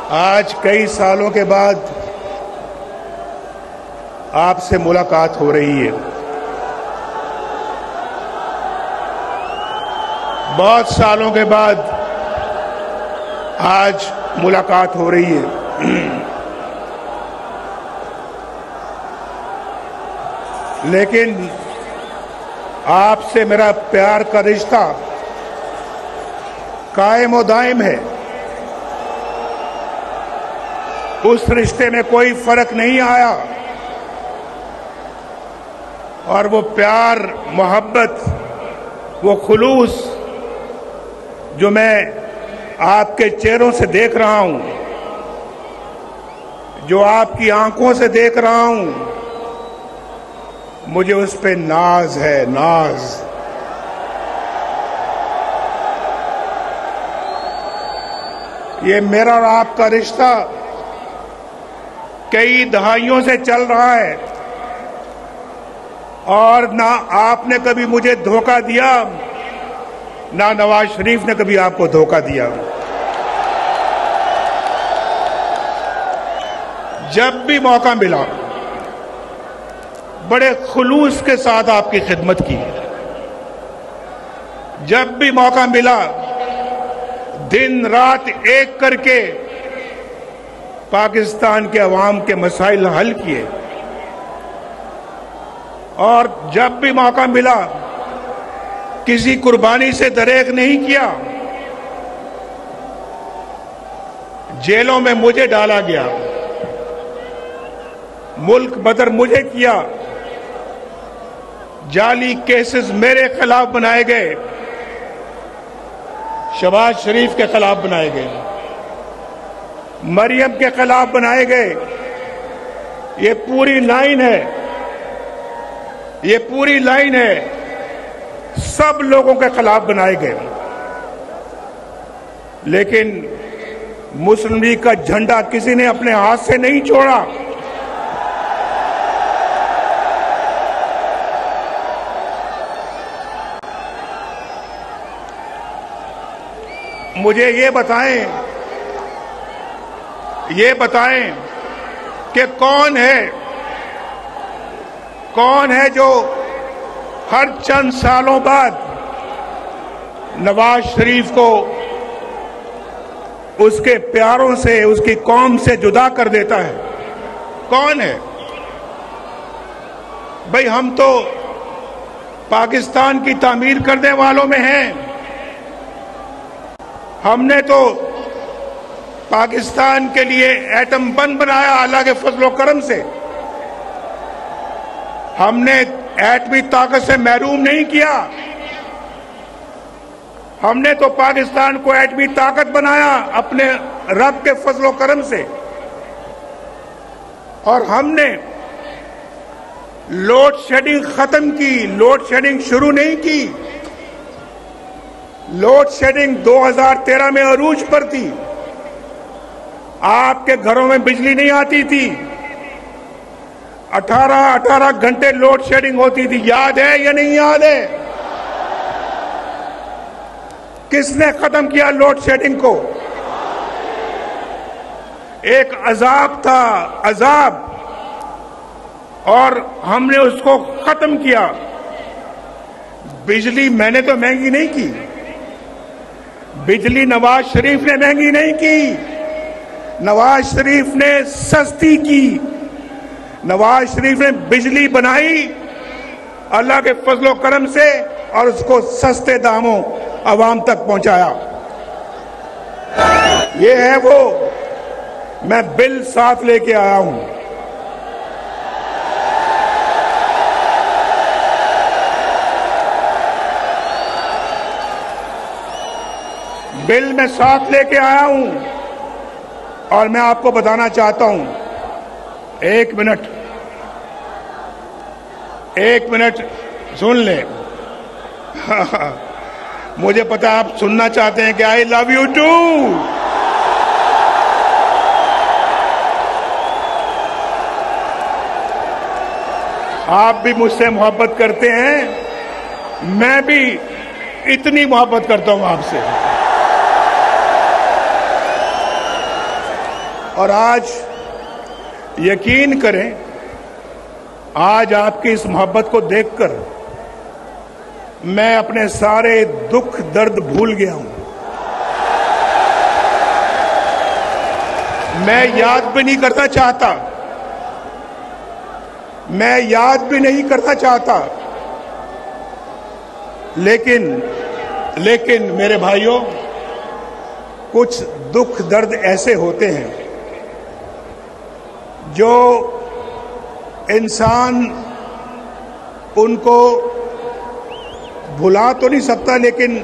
आज कई सालों के बाद आपसे मुलाकात हो रही है। बहुत सालों के बाद आज मुलाकात हो रही है। लेकिन आपसे मेरा प्यार का रिश्ता कायम व दायम है। उस रिश्ते में कोई फर्क नहीं आया और वो प्यार, मोहब्बत, वो खुलूस जो मैं आपके चेहरों से देख रहा हूं, जो आपकी आंखों से देख रहा हूं, मुझे उस पे नाज है, नाज। ये मेरा और आपका रिश्ता कई दहाइयों से चल रहा है और ना आपने कभी मुझे धोखा दिया, ना नवाज शरीफ ने कभी आपको धोखा दिया। जब भी मौका मिला बड़े खुलूस के साथ आपकी खिदमत की। जब भी मौका मिला दिन रात एक करके पाकिस्तान के अवाम के मसाइल हल किए और जब भी मौका मिला किसी कुर्बानी से दरेक नहीं किया। जेलों में मुझे डाला गया, मुल्क बदर मुझे किया, जाली केसेस मेरे खिलाफ बनाए गए, शहबाज शरीफ के खिलाफ बनाए गए, मरियम के खिलाफ बनाए गए। ये पूरी लाइन है, ये पूरी लाइन है, सब लोगों के खिलाफ बनाए गए। लेकिन मुस्लिम लीग का झंडा किसी ने अपने हाथ से नहीं छोड़ा। मुझे ये बताएं कि कौन है जो हर चंद सालों बाद नवाज शरीफ को उसके प्यारों से, उसकी कौम से जुदा कर देता है? कौन है भाई? हम तो पाकिस्तान की तामीर करने वालों में हैं। हमने तो पाकिस्तान के लिए एटम बम बनाया अल्लाह के फजलो करम से। हमने एटमी ताकत से महरूम नहीं किया। हमने तो पाकिस्तान को एटमी ताकत बनाया अपने रब के फजलो करम से। और हमने लोड शेडिंग खत्म की, लोड शेडिंग शुरू नहीं की। लोड शेडिंग 2013 में अरूज पर थी। आपके घरों में बिजली नहीं आती थी, 18 घंटे लोड शेडिंग होती थी। याद है या नहीं याद है? किसने खत्म किया लोड शेडिंग को? एक अजाब था, अजाब, और हमने उसको खत्म किया। बिजली मैंने तो महंगी नहीं की, बिजली नवाज शरीफ ने महंगी नहीं की, नवाज शरीफ ने सस्ती की। नवाज शरीफ ने बिजली बनाई अल्लाह के फजलो करम से और उसको सस्ते दामों अवाम तक पहुंचाया। ये है वो, मैं बिल साथ लेके आया हूं। बिल में साथ लेके आया हूं और मैं आपको बताना चाहता हूं, एक मिनट सुन ले। मुझे पता है आप सुनना चाहते हैं कि आई लव यू टू। आप भी मुझसे मोहब्बत करते हैं, मैं भी इतनी मोहब्बत करता हूं आपसे। और आज यकीन करें, आज आपकी इस मोहब्बत को देखकर मैं अपने सारे दुख दर्द भूल गया हूं। मैं याद भी नहीं करना चाहता, मैं याद भी नहीं करना चाहता, लेकिन मेरे भाइयों, कुछ दुख दर्द ऐसे होते हैं जो इंसान उनको भुला तो नहीं सकता, लेकिन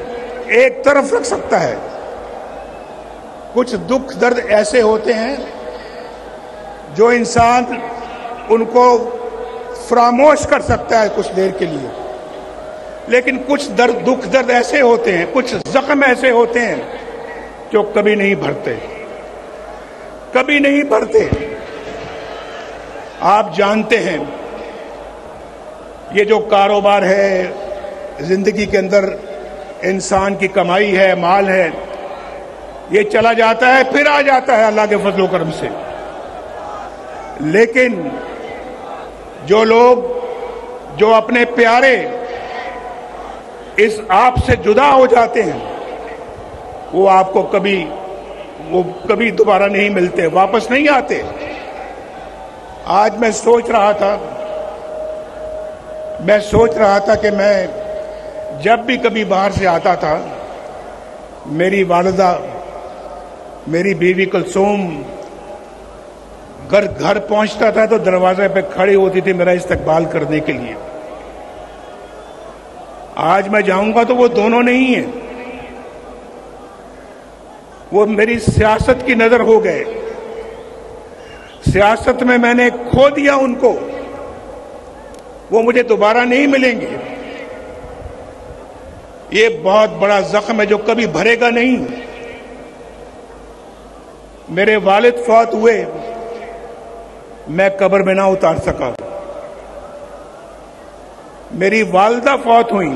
एक तरफ रख सकता है। कुछ दुख दर्द ऐसे होते हैं जो इंसान उनको फरामोश कर सकता है कुछ देर के लिए, लेकिन कुछ दुख दर्द ऐसे होते हैं, कुछ जख्म ऐसे होते हैं जो कभी नहीं भरते, कभी नहीं भरते। आप जानते हैं, ये जो कारोबार है, जिंदगी के अंदर इंसान की कमाई है, माल है, ये चला जाता है फिर आ जाता है अल्लाह के फजल करम से। लेकिन जो लोग जो अपने प्यारे इस आप से जुदा हो जाते हैं, वो आपको कभी दोबारा नहीं मिलते, वापस नहीं आते। आज मैं सोच रहा था कि मैं जब भी कभी बाहर से आता था, मेरी वालिदा, मेरी बीवी कुलसूम घर पहुंचता था तो दरवाजे पे खड़ी होती थी मेरा इस्तकबाल करने के लिए। आज मैं जाऊंगा तो वो दोनों नहीं है, वो मेरी सियासत की नजर हो गए। सियासत में मैंने खो दिया उनको, वो मुझे दोबारा नहीं मिलेंगे। ये बहुत बड़ा जख्म है जो कभी भरेगा नहीं। मेरे वालिद फौत हुए, मैं कब्र में ना उतार सका। मेरी वालिदा फौत हुई,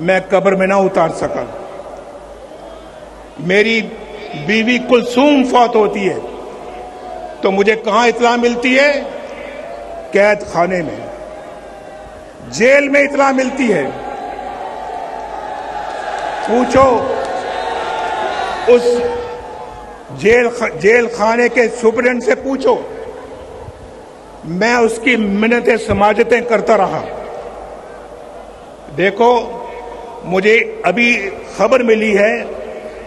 मैं कब्र में ना उतार सका। मेरी बीवी कुलसूम फौत होती है तो मुझे कहां इत्तला मिलती है? कैद खाने में, जेल में इत्तला मिलती है। पूछो उस जेल खाने के सुपरिटेंडेंट से पूछो, मैं उसकी मिन्नतें समाजतें करता रहा। देखो, मुझे अभी खबर मिली है,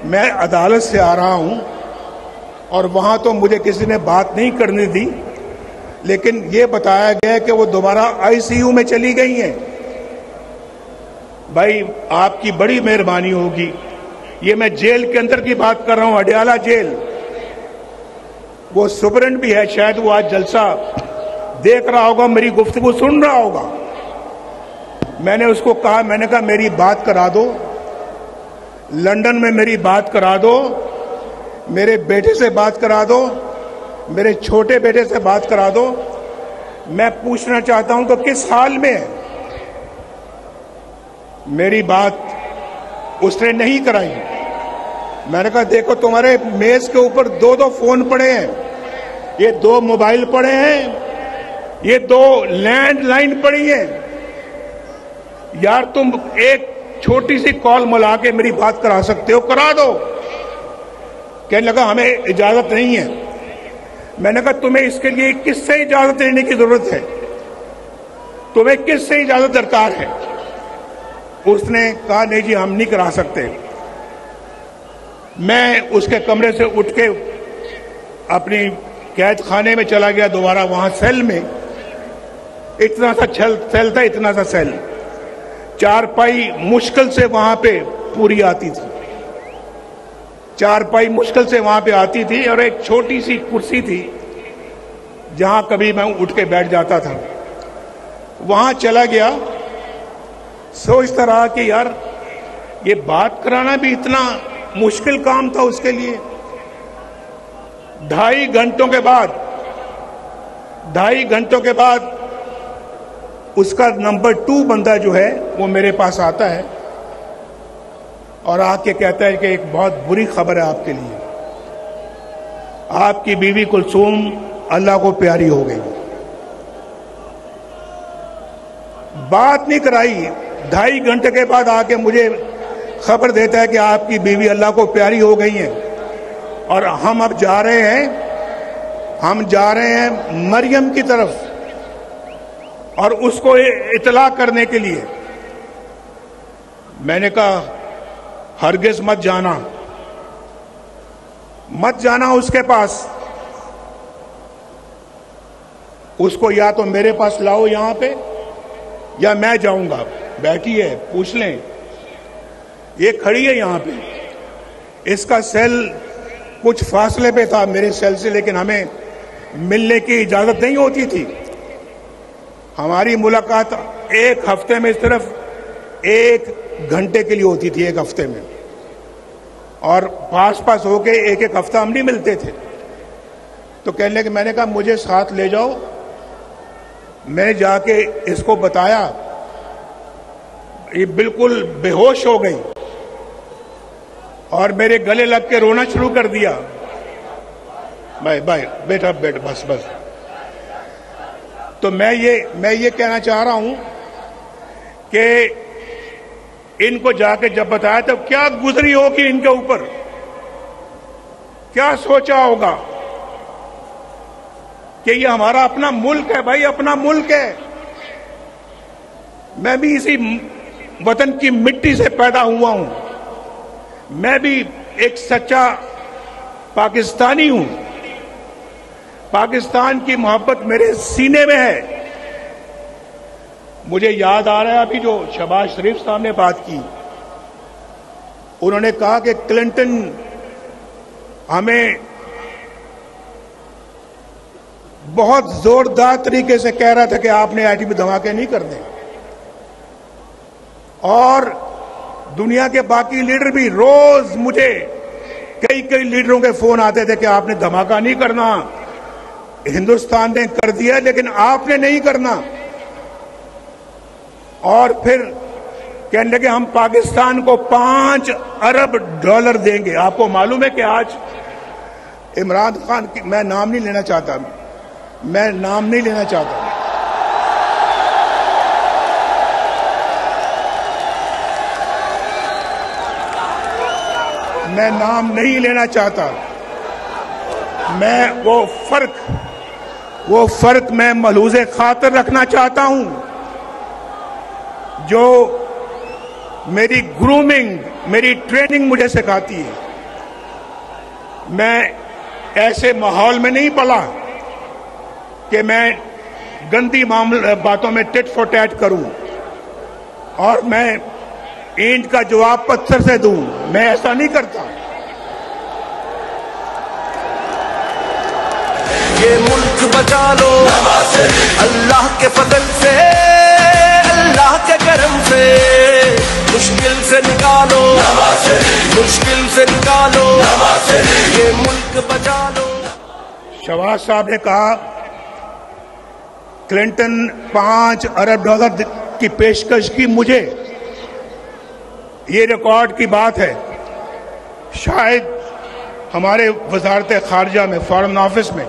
मैं अदालत से आ रहा हूं और वहां तो मुझे किसी ने बात नहीं करने दी, लेकिन ये बताया गया कि वो दोबारा आईसीयू में चली गई हैं। भाई, आपकी बड़ी मेहरबानी होगी। ये मैं जेल के अंदर की बात कर रहा हूं, अडयाला जेल। वो सुपरिटेंडेंट भी है, शायद वो आज जलसा देख रहा होगा, मेरी गुफ्तगू सुन रहा होगा। मैंने उसको कहा, मैंने कहा मेरी बात करा दो, लंदन में मेरी बात करा दो, मेरे बेटे से बात करा दो, मेरे छोटे बेटे से बात करा दो। मैं पूछना चाहता हूं कि किस हाल में है। मेरी बात उसने नहीं कराई। मैंने कहा देखो, तुम्हारे मेज के ऊपर 2-2 फोन पड़े हैं, ये 2 मोबाइल पड़े हैं, ये 2 लैंडलाइन पड़ी है। यार, तुम एक छोटी सी कॉल मिला के मेरी बात करा सकते हो, करा दो। कहने लगा हमें इजाजत नहीं है। मैंने कहा तुम्हें इसके लिए किससे इजाजत लेने की जरूरत है? तुम्हें किससे इजाजत दरकार है? उसने कहा नहीं जी, हम नहीं करा सकते। मैं उसके कमरे से उठ के अपनी कैद खाने में चला गया दोबारा, वहां सेल में। इतना सा सेल था, इतना सा सेल, चारपाई मुश्किल से वहां पे पूरी आती थी, चारपाई मुश्किल से वहां पे आती थी, और एक छोटी सी कुर्सी थी जहां कभी मैं उठ के बैठ जाता था। वहां चला गया, सोचता रहा कि यार ये बात कराना भी इतना मुश्किल काम था उसके लिए। 2.5 घंटों के बाद उसका नंबर 2 बंदा जो है वो मेरे पास आता है और आके कहता है कि एक बहुत बुरी खबर है आपके लिए। आपकी बीवी कुलसूम अल्लाह को प्यारी हो गई। बात नहीं कराई, 2.5 घंटे के बाद आके मुझे खबर देता है कि आपकी बीवी अल्लाह को प्यारी हो गई है और हम अब जा रहे हैं मरियम की तरफ और उसको इतला करने के लिए। मैंने कहा हरगिज मत जाना उसके पास। उसको या तो मेरे पास लाओ यहां पे या मैं जाऊंगा। बैठी है, पूछ लें। ये खड़ी है यहां पे। इसका सेल कुछ फासले पे था मेरे सेल से, लेकिन हमें मिलने की इजाजत नहीं होती थी। हमारी मुलाकात एक हफ्ते में सिर्फ 1 घंटे के लिए होती थी, 1 हफ्ते में, और पास होके एक हफ्ता हम नहीं मिलते थे। तो कहने लगे, मैंने कहा मुझे साथ ले जाओ। मैंने जाके इसको बताया, ये बिल्कुल बेहोश हो गई और मेरे गले लग के रोना शुरू कर दिया। भाई बेटा बैठ, बस। तो मैं ये कहना चाह रहा हूं कि इनको जाके जब बताया तो क्या गुजरी होगी इनके ऊपर, क्या सोचा होगा कि ये हमारा अपना मुल्क है। भाई अपना मुल्क है। मैं भी इसी वतन की मिट्टी से पैदा हुआ हूं। मैं भी एक सच्चा पाकिस्तानी हूं। पाकिस्तान की मोहब्बत मेरे सीने में है। मुझे याद आ रहा है अभी जो शहबाज शरीफ साहब ने बात की। उन्होंने कहा कि क्लिंटन हमें बहुत जोरदार तरीके से कह रहा था कि आपने एटमी धमाके नहीं करने, और दुनिया के बाकी लीडर भी रोज मुझे कई लीडरों के फोन आते थे कि आपने धमाका नहीं करना, हिंदुस्तान ने कर दिया लेकिन आपने नहीं करना। और फिर कहने लगे हम पाकिस्तान को $5 अरब देंगे। आपको मालूम है कि आज इमरान खान की, मैं नाम नहीं लेना चाहता, मैं नाम नहीं लेना चाहता, मैं वो फर्क मैं मलूज़े खातिर रखना चाहता हूं जो मेरी ग्रूमिंग, मेरी ट्रेनिंग मुझे सिखाती है। मैं ऐसे माहौल में नहीं पला कि मैं गंदी बातों में टिट फॉर टैट करूं और मैं ईंट का जवाब पत्थर से दूं। मैं ऐसा नहीं करता। ये मुल्क बचा लो अल्लाह के फजल से, अल्लाह के करम से, मुश्किल से निकालो, ये मुल्क बचा लो। शहबाज साहब ने कहा क्लिंटन $5 अरब की पेशकश की मुझे। ये रिकॉर्ड की बात है। शायद हमारे वजारत खारजा में, फॉरेन ऑफिस में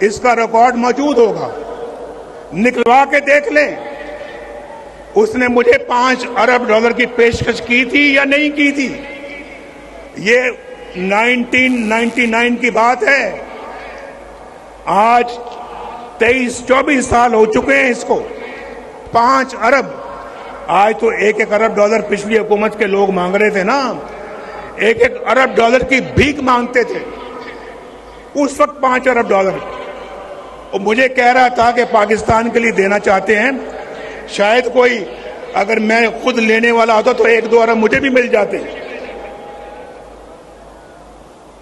इसका रिकॉर्ड मौजूद होगा, निकलवा के देख लें। उसने मुझे $5 अरब की पेशकश की थी या नहीं की थी। ये 1999 की बात है। आज 23-24 साल हो चुके हैं इसको। $5 अरब, आज तो $1 अरब पिछली हुकूमत के लोग मांग रहे थे ना, $1 अरब की भीख मांगते थे उस वक्त। $5 अरब और मुझे कह रहा था कि पाकिस्तान के लिए देना चाहते हैं। शायद कोई, अगर मैं खुद लेने वाला होता तो 1-2 अरब मुझे भी मिल जाते।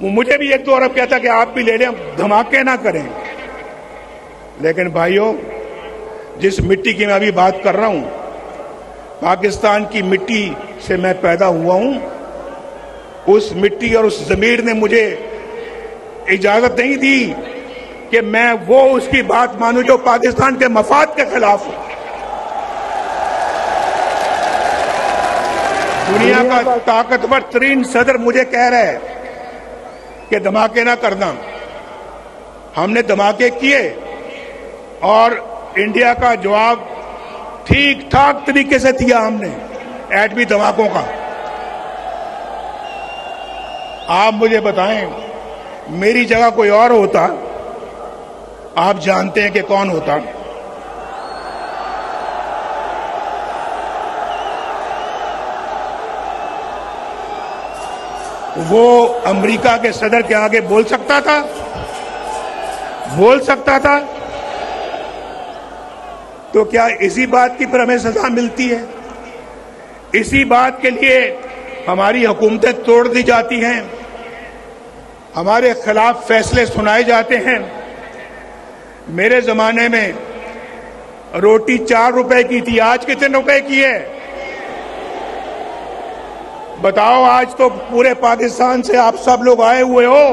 वो मुझे भी 1-2 अरब कहता कि आप भी ले लें, धमाके ना करें। लेकिन भाइयों, जिस मिट्टी की मैं अभी बात कर रहा हूं, पाकिस्तान की मिट्टी से मैं पैदा हुआ हूं। उस मिट्टी और उस जमीर ने मुझे इजाजत नहीं दी कि मैं वो उसकी बात मानूं जो पाकिस्तान के मफाद के खिलाफ हो। दुनिया का ताकतवर तरीन सदर मुझे कह रहा है कि धमाके ना करना। हमने धमाके किए और इंडिया का जवाब ठीक ठाक तरीके से दिया हमने एटमी धमाकों का। आप मुझे बताएं, मेरी जगह कोई और होता, आप जानते हैं कि कौन होता। वो अमेरिका के सदर के आगे बोल सकता था? बोल सकता था? तो क्या इसी बात की पर हमें सजा मिलती है? इसी बात के लिए हमारी हुकूमतें तोड़ दी जाती हैं, हमारे खिलाफ फैसले सुनाए जाते हैं। मेरे जमाने में रोटी 4 रुपए की थी, आज कितने रुपए की है? बताओ। आज तो पूरे पाकिस्तान से आप सब लोग आए हुए हो,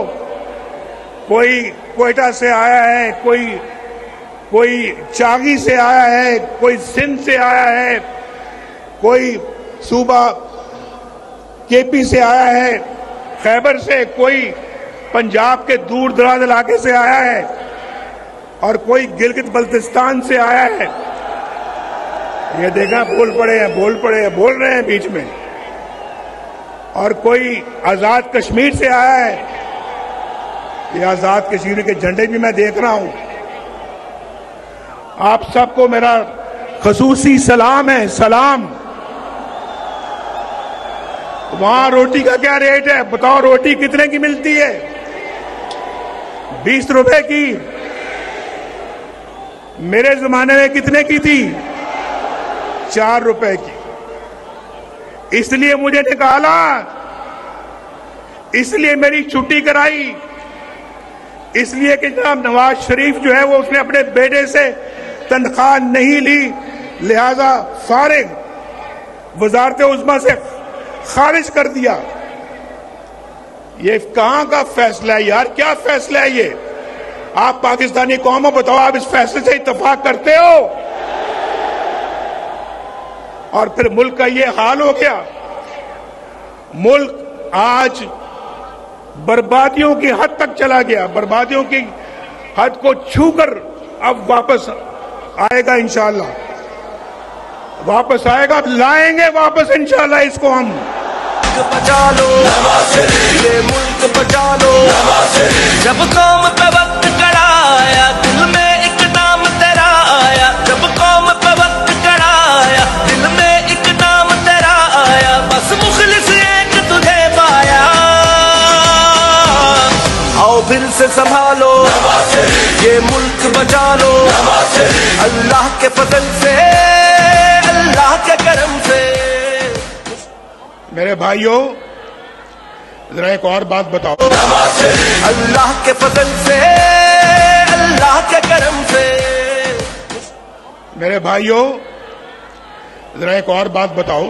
कोई क्वेटा से आया है, कोई चागी से आया है, कोई सिंध से आया है, कोई सूबा केपी से आया है, खैबर से, कोई पंजाब के दूर दराज इलाके से आया है और कोई गिलगित बल्तिस्तान से आया है। ये देखा, बोल पड़े हैं, बोल रहे हैं बीच में। और कोई आजाद कश्मीर से आया है। ये आजाद कश्मीर के झंडे भी मैं देख रहा हूं। आप सबको मेरा खसूसी सलाम है, सलाम। वहां रोटी का क्या रेट है बताओ? रोटी कितने की मिलती है? 20 रुपए की। मेरे जमाने में कितने की थी? 4 रुपए की। इसलिए मुझे निकाला, इसलिए मेरी छुट्टी कराई, इसलिए कि जनाब नवाज शरीफ जो है वो उसने अपने बेटे से तनख्वाह नहीं ली, लिहाजा फारिग वजारत उज़्मा से खारिज कर दिया। ये कहां का फैसला है यार? क्या फैसला है ये? आप पाकिस्तानी कौम हो, बताओ, आप इस फैसले से इत्तेफाक करते हो? और फिर मुल्क का ये हाल हो गया। मुल्क आज बर्बादियों की हद तक चला गया, बर्बादियों की हद को छूकर अब वापस आएगा इंशाअल्लाह, वापस आएगा, लाएंगे वापस इंशाअल्लाह इसको हम। बचा लो ये मुल्क, बचा लो। जब कौम पे वक्त कराया, दिल में एक नाम तेरा आया। जब कौम पे वक्त कराया, दिल में एक नाम तेरा आया। बस मुखलिस एक तुझे पाया। आओ फिर से संभालो ये मुल्क, बचा लो। अल्लाह के फजल से, अल्लाह के करम से। मेरे भाइयों, जरा एक और बात बताओ। अल्लाह के फजल से, अल्लाह के करम से। मेरे भाइयों, जरा एक और बात बताओ।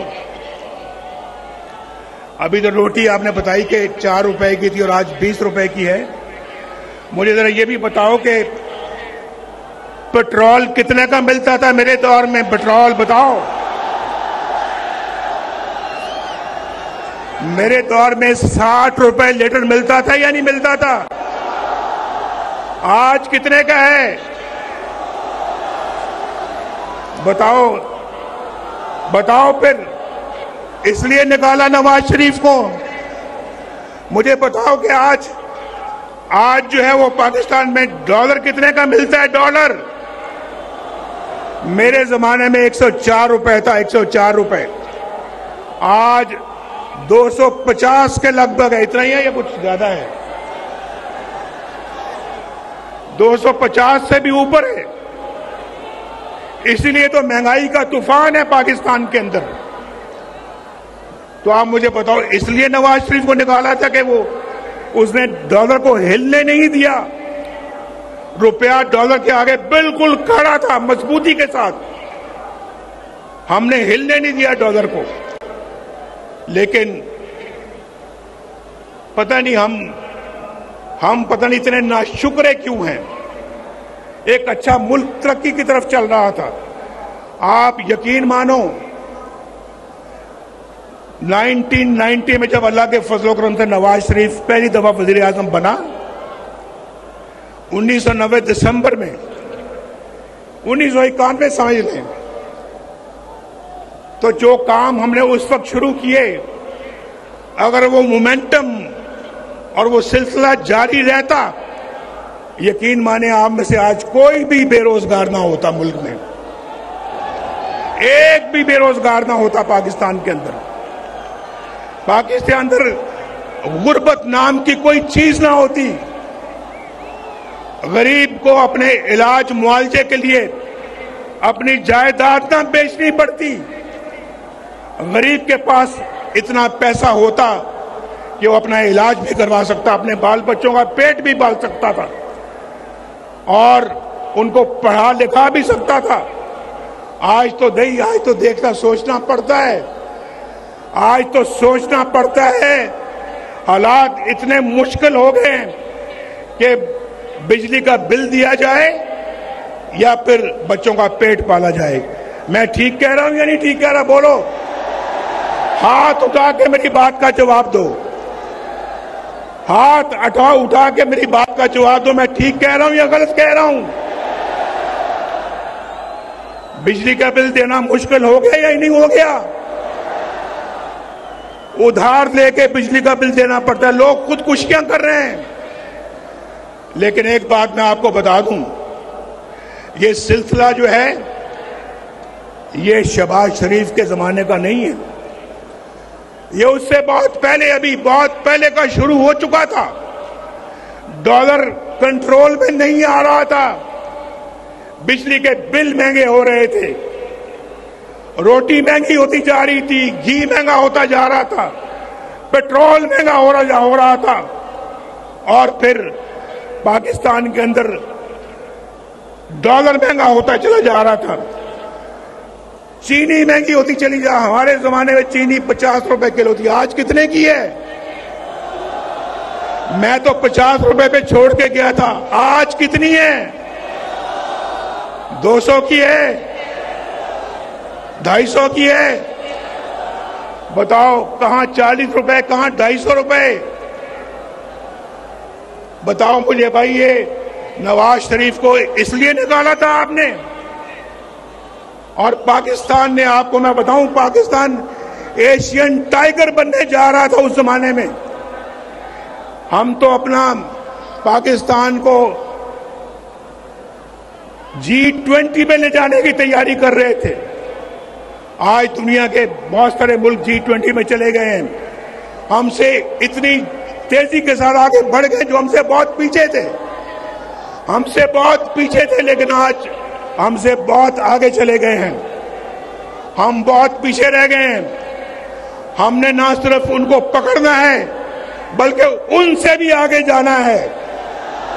अभी तो रोटी आपने बताई कि 4 रुपए की थी और आज 20 रुपए की है। मुझे जरा ये भी बताओ कि पेट्रोल कितने का मिलता था मेरे दौर में? पेट्रोल बताओ। मेरे दौर में 60 रुपए लीटर मिलता था या नहीं मिलता था? आज कितने का है बताओ? बताओ फिर। इसलिए निकाला नवाज शरीफ को। मुझे बताओ कि आज जो है वो पाकिस्तान में डॉलर कितने का मिलता है? डॉलर मेरे जमाने में 104 रुपए था, 104 रुपए। आज 250 के लगभग है। इतना ही है या कुछ ज्यादा है? 250 से भी ऊपर है। इसीलिए तो महंगाई का तूफान है पाकिस्तान के अंदर। तो आप मुझे बताओ, इसलिए नवाज शरीफ को निकाला था कि वो उसने डॉलर को हिलने नहीं दिया। रुपया डॉलर के आगे बिल्कुल खड़ा था मजबूती के साथ। हमने हिलने नहीं दिया डॉलर को। लेकिन पता नहीं हम पता नहीं इतने नाशुक्रे क्यों हैं। एक अच्छा मुल्क तरक्की की तरफ चल रहा था। आप यकीन मानो 1990 में जब अल्लाह के फजल करम से नवाज शरीफ पहली दफा वजीर आजम बना, 1990 दिसंबर में, 1991 समझ लें, तो जो काम हमने उस वक्त शुरू किए, अगर वो मोमेंटम और वो सिलसिला जारी रहता, यकीन माने आप में से आज कोई भी बेरोजगार ना होता, मुल्क में एक भी बेरोजगार ना होता। पाकिस्तान के अंदर, पाकिस्तान अंदर गुर्बत नाम की कोई चीज ना होती। गरीब को अपने इलाज मुआवजे के लिए अपनी जायदाद ना बेचनी पड़ती। गरीब के पास इतना पैसा होता कि वो अपना इलाज भी करवा सकता, अपने बाल बच्चों का पेट भी पाल सकता था और उनको पढ़ा लिखा भी सकता था। आज तो देखना सोचना पड़ता है, आज तो सोचना पड़ता है। हालात इतने मुश्किल हो गए हैं कि बिजली का बिल दिया जाए या फिर बच्चों का पेट पाला जाए। मैं ठीक कह रहा हूं या नहीं ठीक कह रहा? बोलो, हाथ उठा के मेरी बात का जवाब दो। हाथ उठा के मेरी बात का जवाब दो। मैं ठीक कह रहा हूं या गलत कह रहा हूं? बिजली का बिल देना मुश्किल हो गया या नहीं हो गया? उधार लेके बिजली का बिल देना पड़ता है, लोग खुदकुशियां कर रहे हैं। लेकिन एक बात मैं आपको बता दूं, ये सिलसिला जो है ये शहबाज शरीफ के जमाने का नहीं है, ये उससे बहुत पहले, अभी बहुत पहले का शुरू हो चुका था। डॉलर कंट्रोल में नहीं आ रहा था, बिजली के बिल महंगे हो रहे थे, रोटी महंगी होती जा रही थी, घी महंगा होता जा रहा था, पेट्रोल महंगा हो रहा था, और फिर पाकिस्तान के अंदर डॉलर महंगा होता चला जा रहा था, चीनी महंगी होती चली जा। हमारे जमाने में चीनी 50 रुपए किलो थी, आज कितने की है? मैं तो 50 रुपए पे छोड़ के गया था, आज कितनी है? 200 की है, 250 की है। बताओ कहां 40 रुपए, कहां 250 रुपए? बताओ मुझे भाई, ये नवाज शरीफ को इसलिए निकाला था आपने, और पाकिस्तान ने, आपको मैं बताऊं, पाकिस्तान एशियन टाइगर बनने जा रहा था उस जमाने में। हम तो अपना पाकिस्तान को G20 में ले जाने की तैयारी कर रहे थे। आज दुनिया के बहुत सारे मुल्क G20 में चले गए हैं, हमसे इतनी तेजी के साथ आगे बढ़ गए जो हमसे बहुत पीछे थे, हमसे बहुत पीछे थे, लेकिन आज हमसे बहुत आगे चले गए हैं। हम बहुत पीछे रह गए हैं। हमने ना सिर्फ उनको पकड़ना है बल्कि उनसे भी आगे जाना है।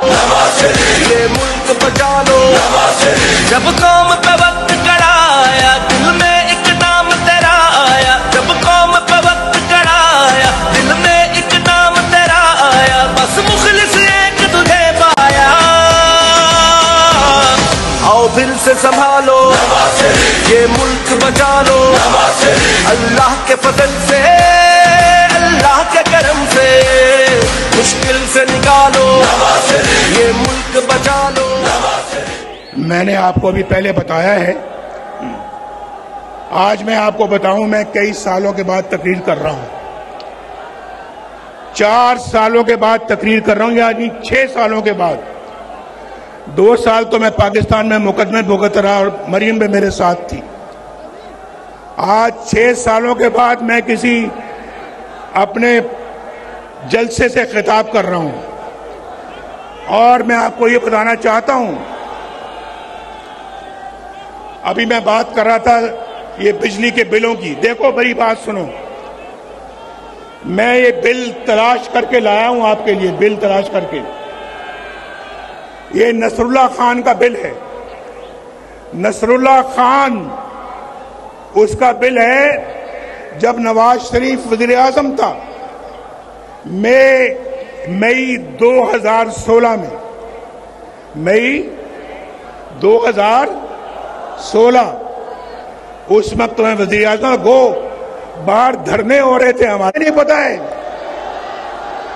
ये मुल्क बचा लो, जब कौम पे वक्त कड़ा आया, दिल में एक नाम तेरा आया। जब कौम पे वक्त कड़ा आया, दिल में एक नाम तेरा आया। बस मुखलिस एक तुझे पाया, आओ दिल से संभालो, ये मुल्क बचा लो। अल्लाह के फजल से, अल्लाह के करम से, मुश्किल से निकालो, ये मुल्क बचा लो। मैंने आपको अभी पहले बताया है, आज मैं आपको बताऊं, मैं कई सालों के बाद तकरीर कर रहा हूं। 4 सालों के बाद तकरीर कर रहा हूं, यानी 6 सालों के बाद। 2 साल तो मैं पाकिस्तान में मुकदमे भुगत रहा और मरीम भी मेरे साथ थी। आज 6 सालों के बाद मैं किसी अपने जलसे से खिताब कर रहा हूं और मैं आपको ये बताना चाहता हूं, अभी मैं बात कर रहा था ये बिजली के बिलों की। देखो मेरी बात सुनो, मैं ये बिल तलाश करके लाया हूं आपके लिए, बिल तलाश करके। ये नसरुल्लाह खान का बिल है, नसरुल्लाह खान, उसका बिल है जब नवाज शरीफ वजीर आजम था, मई 2016 में, मई 2016, उस वक्त में वजीर आजम को बाहर धरने हो रहे थे, हमारे नहीं पता है।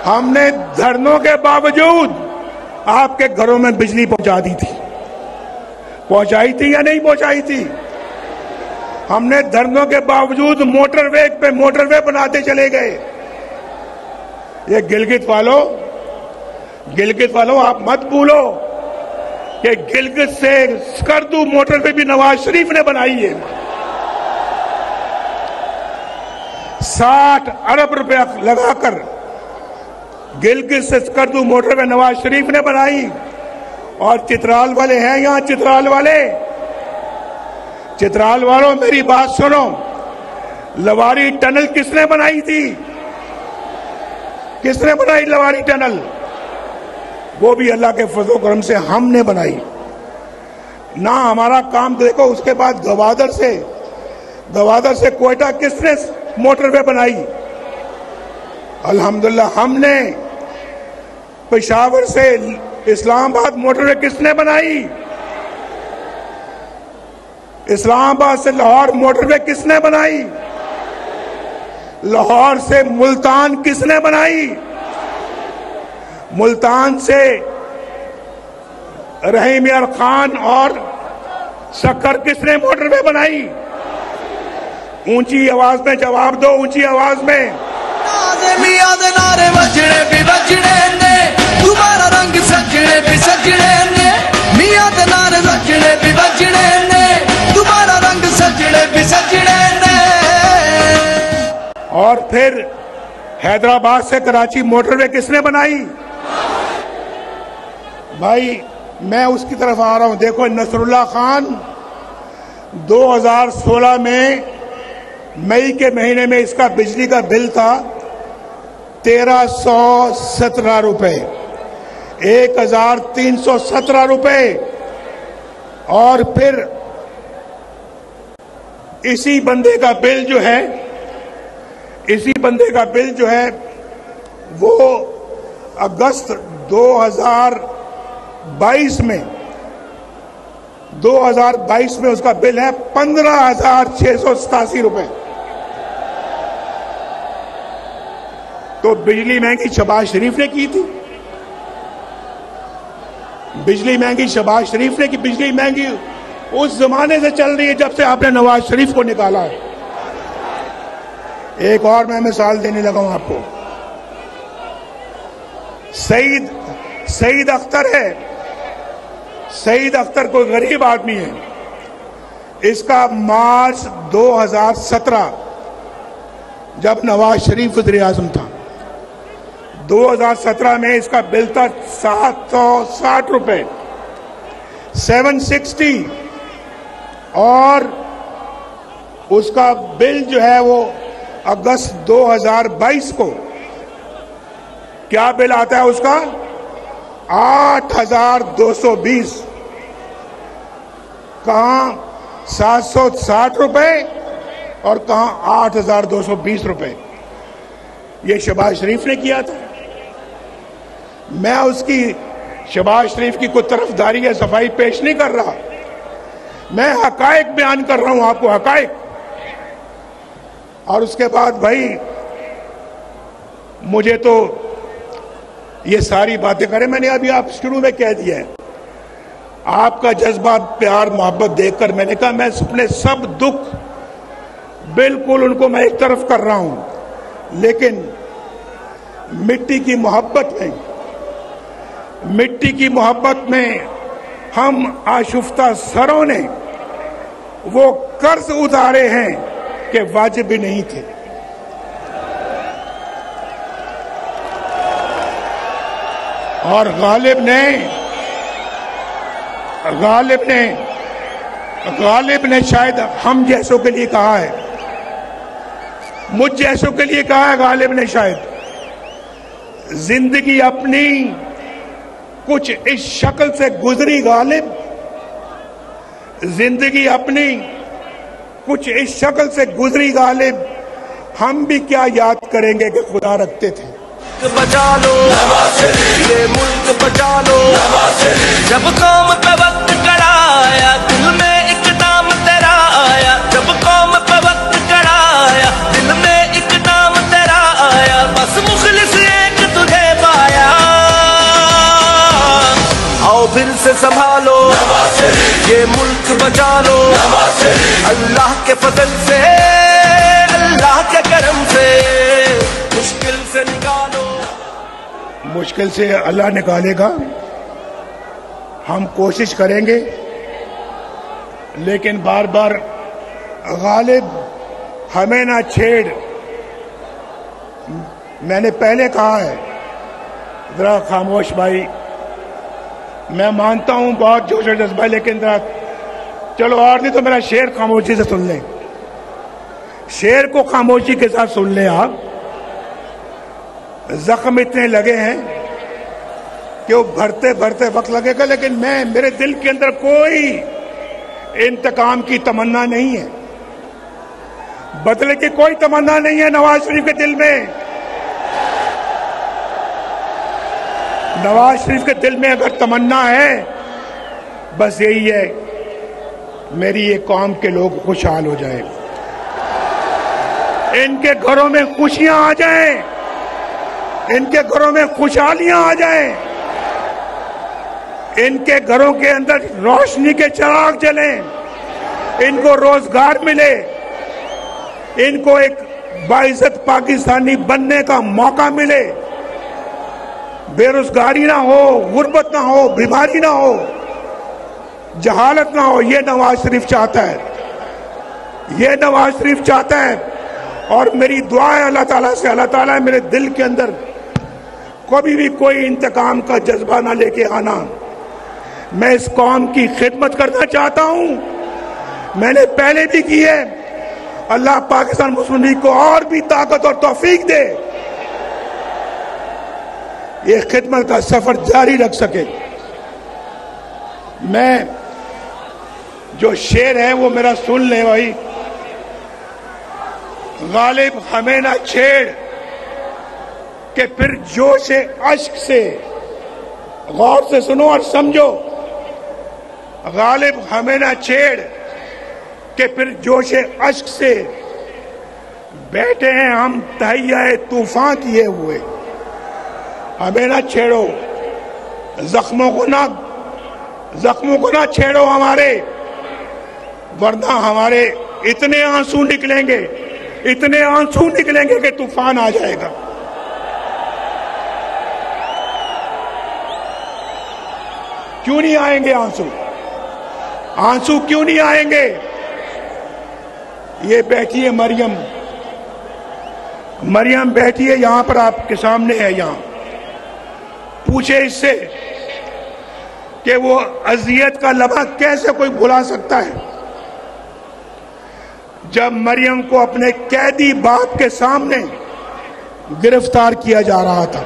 हमने धरनों के बावजूद आपके घरों में बिजली पहुंचा दी थी। पहुंचाई थी या नहीं पहुंचाई थी? हमने धरनों के बावजूद मोटरवे बनाते चले गए। ये गिलगित वालों आप मत भूलो कि गिलगित से स्कर्दू मोटरवे भी नवाज शरीफ ने बनाई है। 60 अरब रुपया लगाकर गिलगित से स्कर्दू मोटरवे नवाज शरीफ ने बनाई। और चित्राल वाले हैं यहां, चित्राल वालों मेरी बात सुनो, लवारी टनल किसने बनाई थी? किसने बनाई लवारी टनल? वो भी अल्लाह के फजल करम से हमने बनाई ना। हमारा काम देखो। उसके बाद गवादर से कोयटा किसने मोटरवे बनाई? अल्हम्दुलिल्लाह हमने। पेशावर से इस्लामाबाद मोटरवे किसने बनाई? इस्लामाबाद से लाहौर मोटरवे किसने बनाई? लाहौर से मुल्तान किसने बनाई? मुल्तान से रहीम यार खान और सक्कर किसने मोटरवे बनाई? ऊंची आवाज में जवाब दो, ऊंची आवाज में। मियां दे नारे बजने भी बजने ने, तुम्हारा रंग सजने भी सजने ने। मियां दे नारे बजने भी बजने ने, तुम्हारा रंग सजने भी सजने ने। और फिर हैदराबाद से कराची मोटरवे किसने बनाई? भाई मैं उसकी तरफ आ रहा हूं। देखो नसरुल्लाह खान 2016 में मई के महीने में इसका बिजली का बिल था 1317 रुपए, 1317 रुपए। और फिर इसी बंदे का बिल जो है वो अगस्त 2022 में उसका बिल है 15,687 रुपए। तो बिजली महंगी शहबाज शरीफ ने की थी। बिजली महंगी उस जमाने से चल रही है जब से आपने नवाज शरीफ को निकाला है। एक और मैं मिसाल देने लगा हूं आपको। सईद अख्तर है। सईद अख्तर कोई गरीब आदमी है। इसका मार्च 2017 जब नवाज शरीफ वज़ीर आज़म था 2017 में इसका बिल था 760 रुपए, 760। और उसका बिल जो है वो अगस्त 2022 को क्या बिल आता है उसका? 8,220। कहां 760 रुपए और कहां 8,220 रुपए। ये शहबाज शरीफ ने किया था। मैं उसकी शहबाज शरीफ की कोई तरफदारी या सफाई पेश नहीं कर रहा। मैं हकायक बयान कर रहा हूं आपको, हकायक। और उसके बाद भाई मुझे तो ये सारी बातें करें, मैंने अभी आप शुरू में कह दिया है। आपका जज्बा प्यार मोहब्बत देखकर मैंने कहा मैं अपने सब दुख बिल्कुल उनको मैं एक तरफ कर रहा हूं। लेकिन मिट्टी की मोहब्बत में हम आशुफ्ता सरों ने वो कर्ज उतारे हैं कि वाजिब भी नहीं थे। और गालिब ने शायद हम जैसों के लिए कहा है, मुझ जैसों के लिए कहा है गालिब ने शायद। जिंदगी अपनी कुछ इस शक्ल से गुजरी गालिब, जिंदगी अपनी कुछ इस शक्ल से गुजरी गालिब। हम भी क्या याद करेंगे कि खुदा रखते थे। बचा लो ये मुल्क बचा लो, जब कौम पे वक्त कड़ा आया दिल में एक नाम तेरा आया। जब कौम पे वक्त कड़ा आया दिल में एक नाम तेरा आया। बस मुखलिस एक तुझे पाया। आओ फिर से संभालो ये मुल्क बचा लो अल्लाह के फजल से अल्लाह के करम से मुश्किल से निकालो। मुश्किल से अल्लाह निकालेगा, हम कोशिश करेंगे, लेकिन बार बार गालिब हमें ना छेड़। मैंने पहले कहा है, जरा खामोश भाई, मैं मानता हूं बहुत जोश और जज्बा, लेकिन जरा चलो, और नहीं तो मेरा शेर खामोशी से सुन लें। शेर को खामोशी के साथ सुन लें आप। जख्म इतने लगे हैं कि वो भरते भरते वक्त लगेगा, लेकिन मेरे दिल के अंदर कोई इंतकाम की तमन्ना नहीं है, बदले की कोई तमन्ना नहीं है नवाज शरीफ के दिल में। नवाज शरीफ के दिल में अगर तमन्ना है, बस यही है, मेरी ये कौम के लोग खुशहाल हो जाए, इनके घरों में खुशियां आ जाएं, इनके घरों में खुशहालियां आ जाएं, इनके घरों के अंदर रोशनी के चिराग जलें, इनको रोजगार मिले, इनको एक बाइज्जत पाकिस्तानी बनने का मौका मिले, बेरोजगारी ना हो, गुर्बत ना हो, बीमारी ना हो, जहालत ना हो। ये नवाज शरीफ चाहता है, ये नवाज शरीफ चाहता है। और मेरी दुआ है अल्लाह ताला से, अल्लाह ताला मेरे दिल के अंदर कभी भी कोई इंतकाम का जज्बा ना लेके आना। मैं इस कौम की खिदमत करना चाहता हूं, मैंने पहले भी की है। अल्लाह पाकिस्तान मुस्लिम लीग को और भी ताकत और तौफीक दे, ये खिदमत का सफर जारी रख सके। मैं जो शेर है वो मेरा सुन ले भाई। गालिब हमें ना छेड़ कि फिर जोश अश्क से, गौर से सुनो और समझो, गालिब हमें ना छेड़ कि फिर जोश अश्क से बैठे हैं हम तहैया तूफान किए हुए। हमें ना छेड़ो, जख्मों को ना छेड़ो हमारे, वरना हमारे इतने आंसू निकलेंगे, इतने आंसू निकलेंगे कि तूफान आ जाएगा। क्यों नहीं आएंगे आंसू? आंसू क्यों नहीं आएंगे? ये बैठी है मरियम, मरियम बैठी है यहां पर, आपके सामने है यहां। पूछे इससे कि वो अजियत का लम्हा कैसे कोई भुला सकता है, जब मरियम को अपने कैदी बाप के सामने गिरफ्तार किया जा रहा था।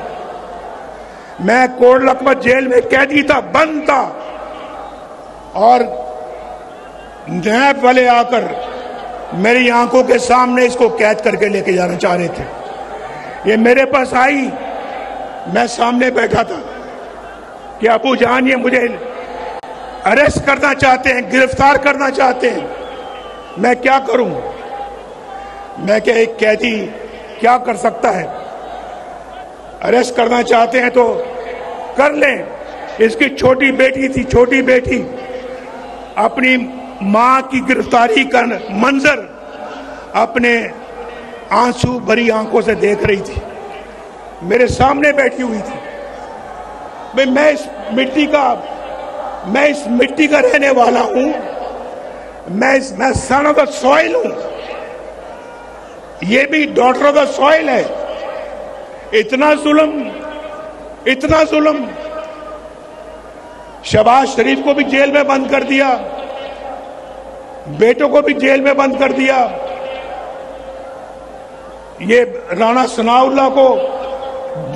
मैं कोट लखपत जेल में कैदी था, बंद था, और नैब वाले आकर मेरी आंखों के सामने इसको कैद करके लेके जाना चाह रहे थे। ये मेरे पास आई, मैं सामने बैठा था कि अबू जान ये मुझे अरेस्ट करना चाहते हैं, गिरफ्तार करना चाहते हैं, मैं क्या करूं? मैं क्या, एक कैदी क्या कर सकता है? अरेस्ट करना चाहते हैं तो कर लें। इसकी छोटी बेटी थी, छोटी बेटी अपनी मां की गिरफ्तारी का मंजर अपने आंसू भरी आंखों से देख रही थी, मेरे सामने बैठी हुई थी। भाई मैं इस मिट्टी का रहने वाला हूं, मैं सन ऑफ द सॉइल हूं, ये भी डॉटर ऑफ द सॉइल है। इतना जुल्म, इतना जुल्म। शहबाज शरीफ को भी जेल में बंद कर दिया, बेटों को भी जेल में बंद कर दिया। ये राणा सनाउल्लाह को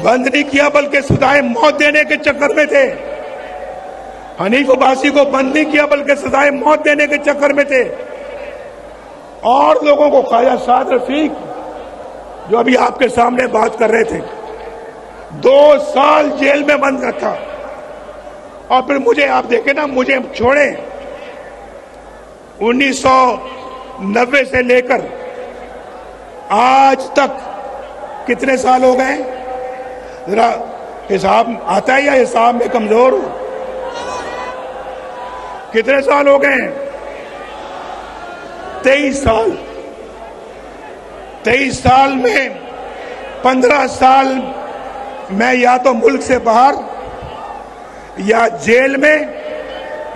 बंद नहीं किया, बल्कि सजाए मौत देने के चक्कर में थे। हनीफ अब्बासी को बंद नहीं किया, बल्कि सजाए मौत देने के चक्कर में थे। और लोगों को, ख्वाजा साद रफीक जो अभी आपके सामने बात कर रहे थे, 2 साल जेल में बंद रखा। और फिर मुझे, आप देखें ना, मुझे छोड़े 1990 से लेकर आज तक कितने साल हो गए? जरा हिसाब आता है या हिसाब में कमजोर हो? कितने साल हो गए? 23 साल। 23 साल में 15 साल मैं या तो मुल्क से बाहर या जेल में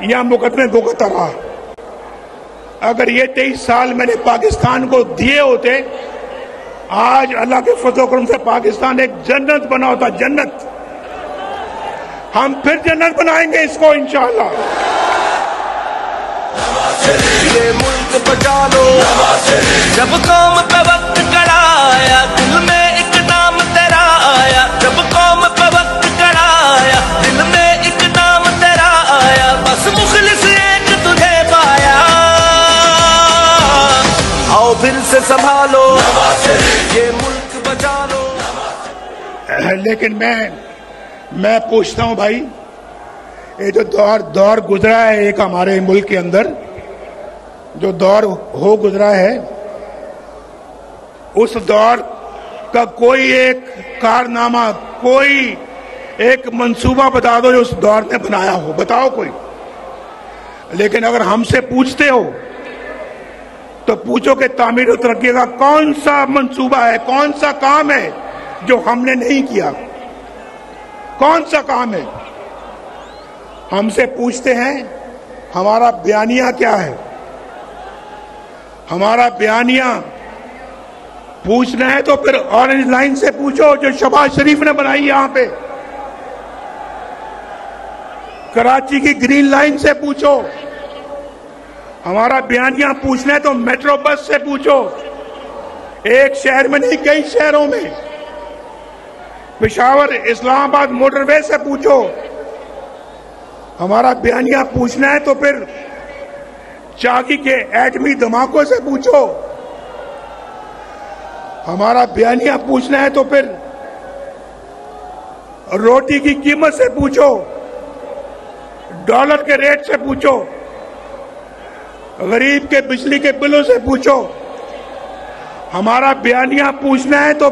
या मुकदमे भुगतता रहा। अगर ये 23 साल मैंने पाकिस्तान को दिए होते, आज अल्लाह के फजल करम से पाकिस्तान एक जन्नत बना होता। जन्नत। हम फिर जन्नत बनाएंगे इसको इंशाअल्लाह। ये मुल्क बचा लो, जब कौम पे वक्त कड़ा आया, दिल में एक नाम तेरा आया। जब कौम पे वक्त कड़ा आया, दिल में एक नाम तेरा आया। बस मुखलिस एक तुझे पाया, आओ फिर से संभालो, ये मुल्क बचा लो। लेकिन मैं पूछता हूं भाई, ये जो दौर गुजरा है एक हमारे मुल्क के अंदर, जो दौर हो गुजरा है, उस दौर का कोई एक कारनामा, कोई एक मंसूबा बता दो जो उस दौर में बनाया हो, बताओ कोई। लेकिन अगर हमसे पूछते हो तो पूछो कि तामीर और तरक्की का कौन सा मंसूबा है, कौन सा काम है जो हमने नहीं किया, कौन सा काम है। हमसे पूछते हैं हमारा बयानिया क्या है। हमारा बयानिया पूछना है तो फिर ऑरेंज लाइन से पूछो जो शहबाज शरीफ ने बनाई यहां पे। कराची की ग्रीन लाइन से पूछो। हमारा बयानिया पूछना है तो मेट्रो बस से पूछो। एक शहर में नहीं, कई शहरों में। पेशावर इस्लामाबाद मोटरवे से पूछो। हमारा बयानिया पूछना है तो फिर चाकी के एटमी धमाकों से पूछो। हमारा बयानिया पूछना है तो फिर रोटी की कीमत से पूछो, डॉलर के रेट से पूछो, गरीब के बिजली के बिलों से पूछो। हमारा बयानिया पूछना है तो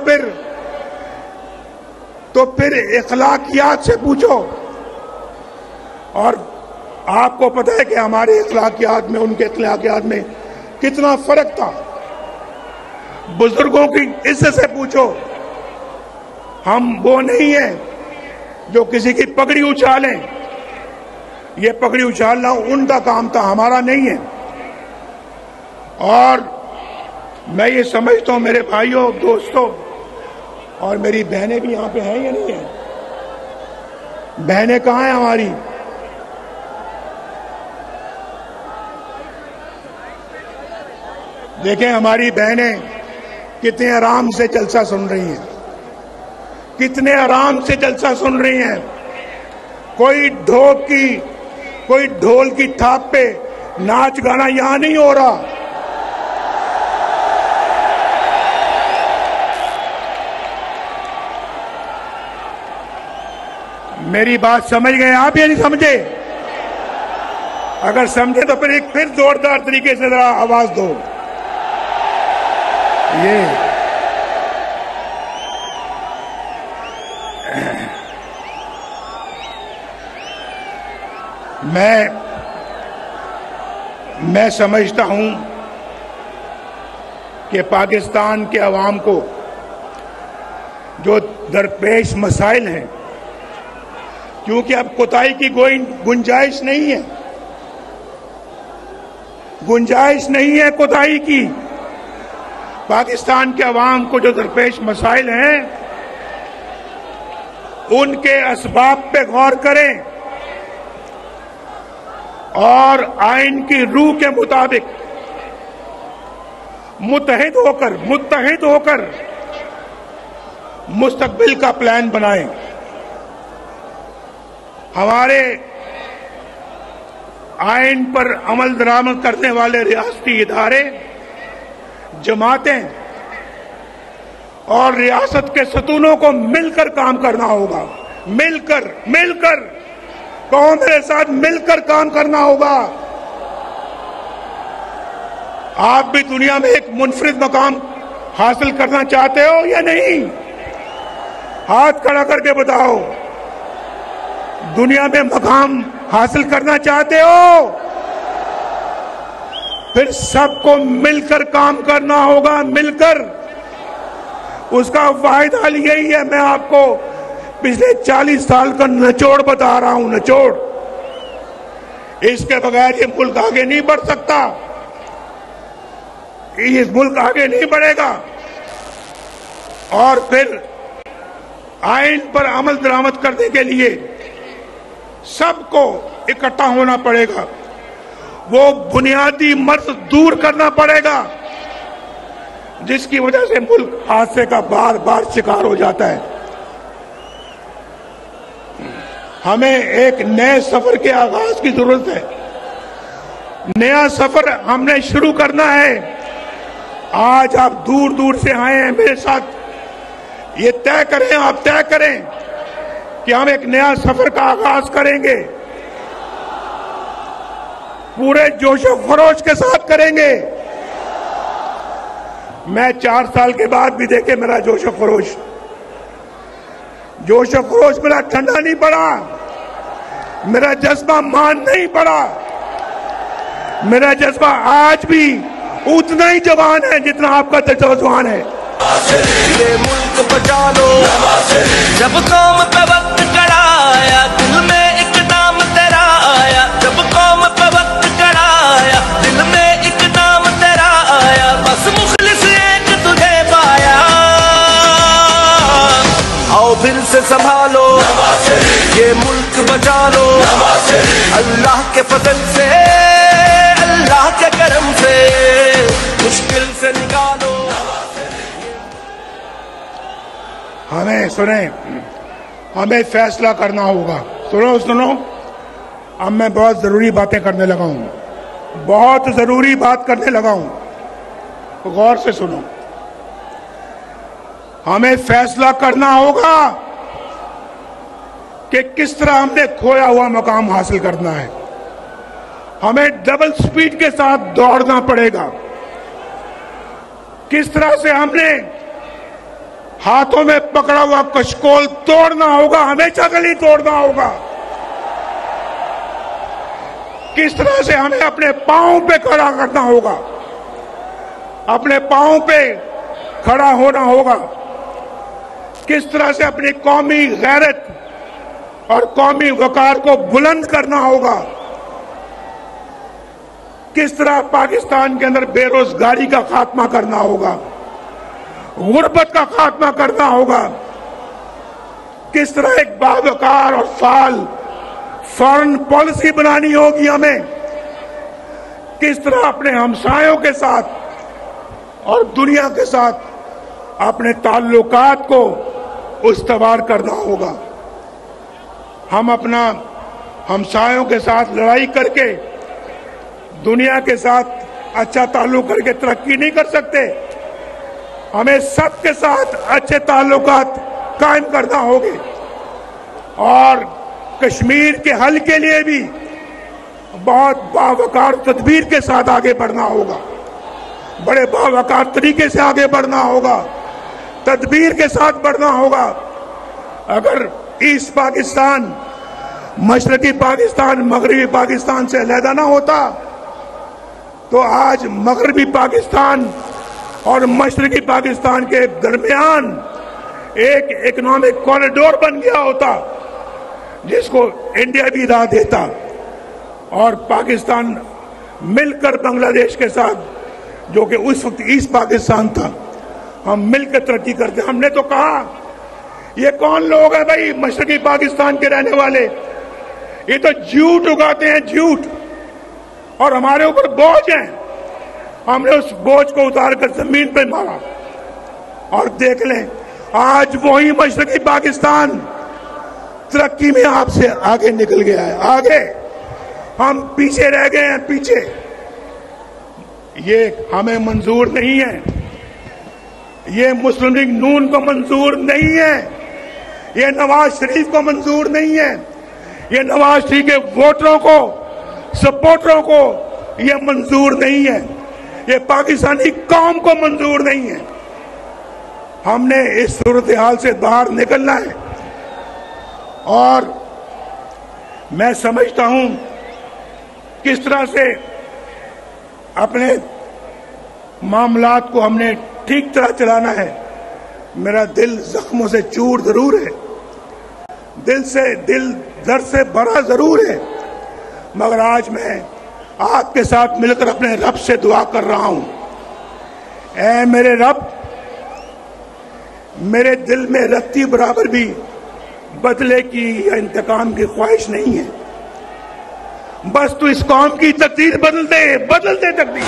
फिर इखलाकियात से पूछो। और आपको पता है कि हमारे इखलाकियात में उनके इखलाकियात में कितना फर्क था। बुजुर्गों की इज्जत से पूछो। हम वो नहीं है जो किसी की पगड़ी उछालें। ये पगड़ी उछालना उनका काम था, हमारा नहीं है। और मैं ये समझता हूं मेरे भाइयों, दोस्तों, और मेरी बहनें भी यहां पे हैं या नहीं है? बहनें कहां हैं हमारी? देखें हमारी बहनें कितने आराम से जलसा सुन रही हैं, कितने आराम से जलसा सुन रही हैं। कोई ढोल की थाप पे नाच गाना यहां नहीं हो रहा। मेरी बात समझ गए आप या नहीं समझे? अगर समझे तो फिर एक फिर जोरदार तरीके से जरा आवाज दो। ये मैं समझता हूं कि पाकिस्तान के अवाम को जो दरपेश मसाइल हैं, क्योंकि अब कोताही की कोई गुंजाइश नहीं है, गुंजाइश नहीं है कोताही की। पाकिस्तान के अवाम को जो दरपेश मसाइल हैं, उनके असबाब पे गौर करें और आइन की रूह के मुताबिक मुत्तहिद होकर मुस्तकबिल का प्लान बनाएं। हमारे आइन पर अमल दरामद करने वाले रियासती इदारे, जमातें और रियासत के सतूनों को मिलकर काम करना होगा। मिलकर कहो मेरे साथ, मिलकर काम करना होगा। आप भी दुनिया में एक मुनफरिद मकाम हासिल करना चाहते हो या नहीं? हाथ खड़ा करके बताओ। दुनिया में मकाम हासिल करना चाहते हो फिर सबको मिलकर काम करना होगा, मिलकर। उसका वाहिद हल यही है। मैं आपको पिछले 40 साल का निचोड़ बता रहा हूं, निचोड़। इसके बगैर ये मुल्क आगे नहीं बढ़ सकता, ये मुल्क आगे नहीं बढ़ेगा। और फिर आइन पर अमल दरामद करने के लिए सबको इकट्ठा होना पड़ेगा, वो बुनियादी मर्ज दूर करना पड़ेगा जिसकी वजह से मुल्क हादसे का बार बार शिकार हो जाता है। हमें एक नए सफर के आगाज की जरूरत है। नया सफर हमने शुरू करना है। आज आप दूर दूर से आए हैं मेरे साथ, ये तय करें, आप तय करें कि हम एक नया सफर का आगाज करेंगे, पूरे जोशो खरोश के साथ करेंगे। मैं 4 साल के बाद भी देखे मेरा जोशो खरोश मेरा ठंडा नहीं पड़ा, मेरा जज्बा मान नहीं पड़ा। मेरा जज्बा आज भी उतना ही जवान है जितना आपका जवान है। ये मुल्क बचा लो, जब कौम पे वक्त कड़ा आया, दिल में एक नाम तेरा आया। जब कौम पे वक्त कड़ा आया, दिल में एक नाम तेरा आया। बस मुखलिस एक तुझे पाया, आओ फिर से संभालो, ये मुल्क बचा लो। अल्लाह के फजल से, अल्लाह के करम से, मुश्किल से निकालो। हमें सुने, हमें फैसला करना होगा। सुनो, अब मैं बहुत जरूरी बातें करने लगा हूं, बहुत जरूरी बात करने लगा हूं, तो गौर से सुनो। हमें फैसला करना होगा कि किस तरह हमने खोया हुआ मकाम हासिल करना है। हमें डबल स्पीड के साथ दौड़ना पड़ेगा। किस तरह से हमने हाथों में पकड़ा हुआ कशकोल तोड़ना होगा, हमेशा के लिए तोड़ना होगा। किस तरह से हमें अपने पांव पे खड़ा करना होगा, अपने पांव पे खड़ा होना होगा। किस तरह से अपनी कौमी गैरत और कौमी वकार को बुलंद करना होगा। किस तरह पाकिस्तान के अंदर बेरोजगारी का खात्मा करना होगा, गुर्बत का खात्मा करना होगा। किस तरह एक बावकार और फाल फॉरेन पॉलिसी बनानी होगी हमें। किस तरह अपने हमसायों के साथ और दुनिया के साथ अपने ताल्लुकात को उस्तवार करना होगा। हम अपना हमसायों के साथ लड़ाई करके दुनिया के साथ अच्छा ताल्लुक करके तरक्की नहीं कर सकते। हमें सबके साथ अच्छे ताल्लुकात कायम करना होंगे और कश्मीर के हल के लिए भी बहुत बावकार तदबीर के साथ आगे बढ़ना होगा, बड़े बावकार तरीके से आगे बढ़ना होगा, तदबीर के साथ बढ़ना होगा। अगर ईस्ट पाकिस्तान मशरकी पाकिस्तान मगरबी पाकिस्तान से अलहदा ना होता तो आज मगरबी पाकिस्तान और मशरकी पाकिस्तान के दरमियान एक इकोनॉमिक कॉरिडोर बन गया होता जिसको इंडिया भी राह देता और पाकिस्तान मिलकर बांग्लादेश के साथ, जो कि उस वक्त ईस्ट पाकिस्तान था, हम मिलकर तरक्की करते। हमने तो कहा ये कौन लोग हैं भाई मशरकी पाकिस्तान के रहने वाले, ये तो झूठ उगाते हैं, झूठ, और हमारे ऊपर बोझ है। हमने उस बोझ को उतारकर जमीन पे मारा और देख लें आज वही मशरकी पाकिस्तान तरक्की में आपसे आगे निकल गया है। आगे हम पीछे रह गए हैं, पीछे। ये हमें मंजूर नहीं है, ये मुस्लिम लीग नून को मंजूर नहीं है, ये नवाज शरीफ को मंजूर नहीं है, ये नवाज शरीफ के वोटरों को, सपोर्टरों को ये मंजूर नहीं है, ये पाकिस्तानी कौम को मंजूर नहीं है। हमने इस सूरत हाल से बाहर निकलना है और मैं समझता हूं किस तरह से अपने मामलात को हमने ठीक तरह चलाना है। मेरा दिल जख्मों से चूर जरूर है, दिल दर्द से भरा जरूर है, मगर आज मैं आपके साथ मिलकर अपने रब से दुआ कर रहा हूं। ऐ मेरे रब, मेरे दिल में रत्ती बराबर भी बदले की या इंतकाम की ख्वाहिश नहीं है। बस तू इस कौम की तकदीर बदल दे तकदीर।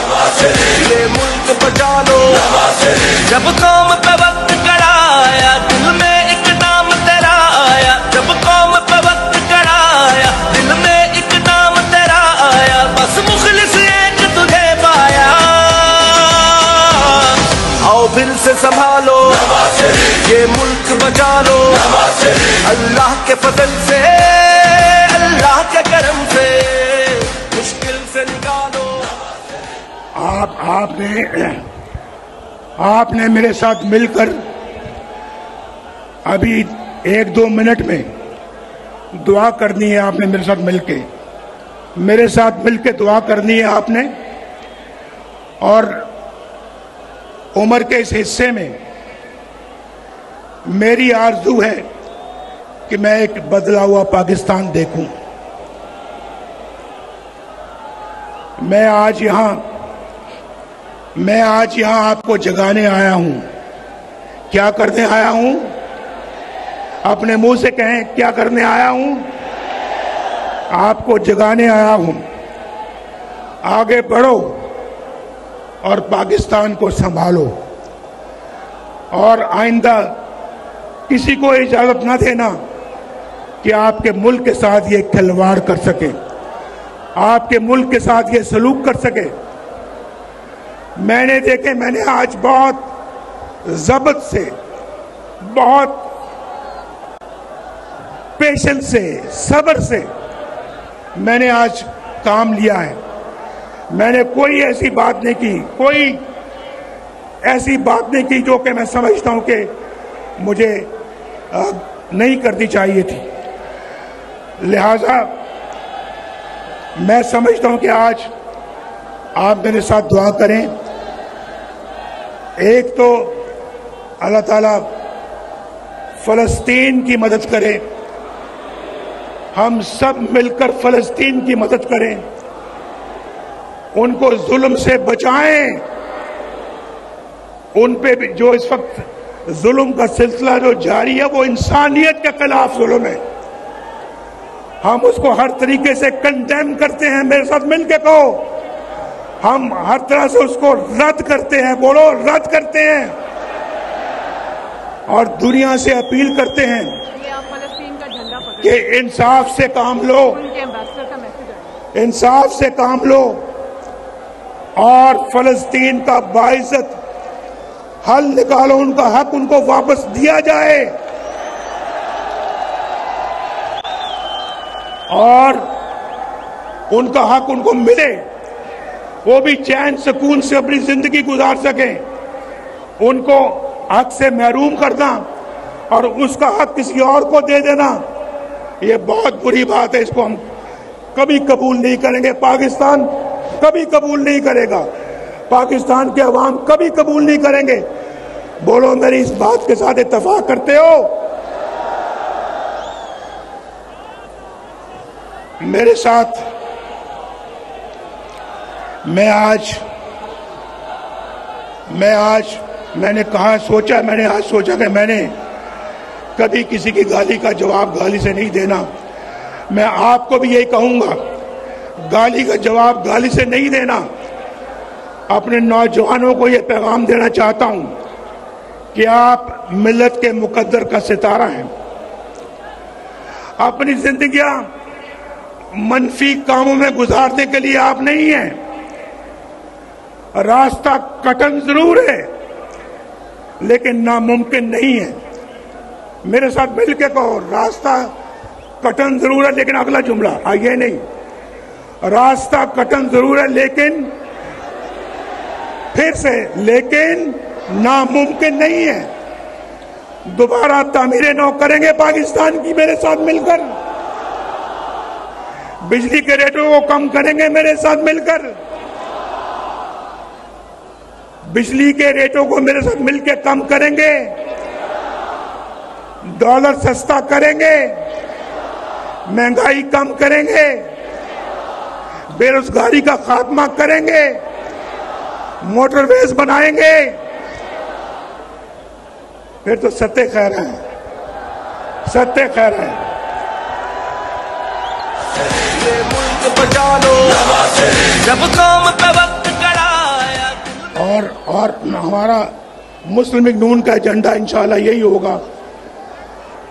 ये मुल्क बचा लो, जब कौम पे वक्त कड़ा आया, दिल में एक नाम तेरा आया। जब कौम पे वक्त कड़ा आया, दिल में एक नाम तेरा आया। बस मुखलिस एक तुझे पाया। आओ फिर से संभालो, ये मुल्क बचा लो, अल्लाह के फजल से, अल्लाह के करम से, मुश्किल से निकालो। आपने मेरे साथ मिलकर अभी 1-2 मिनट में दुआ करनी है। आपने मेरे साथ मिलके दुआ करनी है आपने। और उम्र के इस हिस्से में मेरी आरज़ू है कि मैं एक बदला हुआ पाकिस्तान देखूं। मैं आज यहां आपको जगाने आया हूं। क्या करने आया हूं? अपने मुंह से कहें, क्या करने आया हूं? आपको जगाने आया हूं। आगे बढ़ो और पाकिस्तान को संभालो, और आइंदा किसी को इजाजत ना देना कि आपके मुल्क के साथ ये खिलवाड़ कर सके, आपके मुल्क के साथ ये सलूक कर सके। मैंने आज बहुत ज़ब्त से, बहुत पेशेंस से, सब्र से मैंने आज काम लिया है। मैंने कोई ऐसी बात नहीं की जो कि मैं समझता हूं कि मुझे नहीं करनी चाहिए थी। लिहाजा मैं समझता हूं कि आज आप मेरे साथ दुआ करें। एक तो अल्लाह ताला फलस्तीन की मदद करे, हम सब मिलकर फलस्तीन की मदद करें, उनको जुल्म से बचाएं। उन पे जो इस वक्त जुल्म का सिलसिला जो जारी है वो इंसानियत के खिलाफ जुल्म है। हम उसको हर तरीके से कंडेम करते हैं। मेरे साथ मिलके कहो, हम हर तरह से उसको रद्द करते हैं। बोलो, रद्द करते हैं। और दुनिया से अपील करते हैं कि इंसाफ से काम लो, इंसाफ से काम लो और फलस्तीन का बाइज्जत हल निकालो। उनका हक उनको वापस दिया जाए और उनका हक उनको मिले, वो भी चैन सुकून से अपनी जिंदगी गुजार सके। उनको हक से महरूम करना और उसका हक किसी और को दे देना, ये बहुत बुरी बात है। इसको हम कभी कबूल नहीं करेंगे। पाकिस्तान कभी कबूल नहीं करेगा, पाकिस्तान के अवाम कभी कबूल नहीं करेंगे। बोलो, मेरी इस बात के साथ इत्तेफाक करते हो? मेरे साथ मैंने आज सोचा कि मैंने कभी किसी की गाली का जवाब गाली से नहीं देना। मैं आपको भी यही कहूंगा, गाली का जवाब गाली से नहीं देना। अपने नौजवानों को यह पैगाम देना चाहता हूं कि आप मिल्लत के मुकद्दर का सितारा हैं। अपनी जिंदगियां मनफी कामों में गुजारने के लिए आप नहीं हैं। रास्ता कठिन जरूर है लेकिन नामुमकिन नहीं है। मेरे साथ मिलके कहो, रास्ता कठिन जरूर है लेकिन अगला जुमला ये नहीं, रास्ता कठिन जरूर है लेकिन, फिर से, लेकिन नामुमकिन नहीं है। दोबारा तामीरें नौ करेंगे पाकिस्तान की मेरे साथ मिलकर। बिजली के रेटों को कम करेंगे मेरे साथ मिलकर। बिजली के रेटों को मेरे साथ मिलकर कम करेंगे, डॉलर सस्ता करेंगे, महंगाई कम करेंगे, बेरोजगारी का खात्मा करेंगे, मोटरवेज बनाएंगे, फिर तो सत्य कह रहे हैं, सत्य कह रहे हैं। ये मुल्क बचा लो जब कौम पे वक्त कड़ाया। और हमारा मुस्लिम लीग नून का एजेंडा इंशाल्लाह यही होगा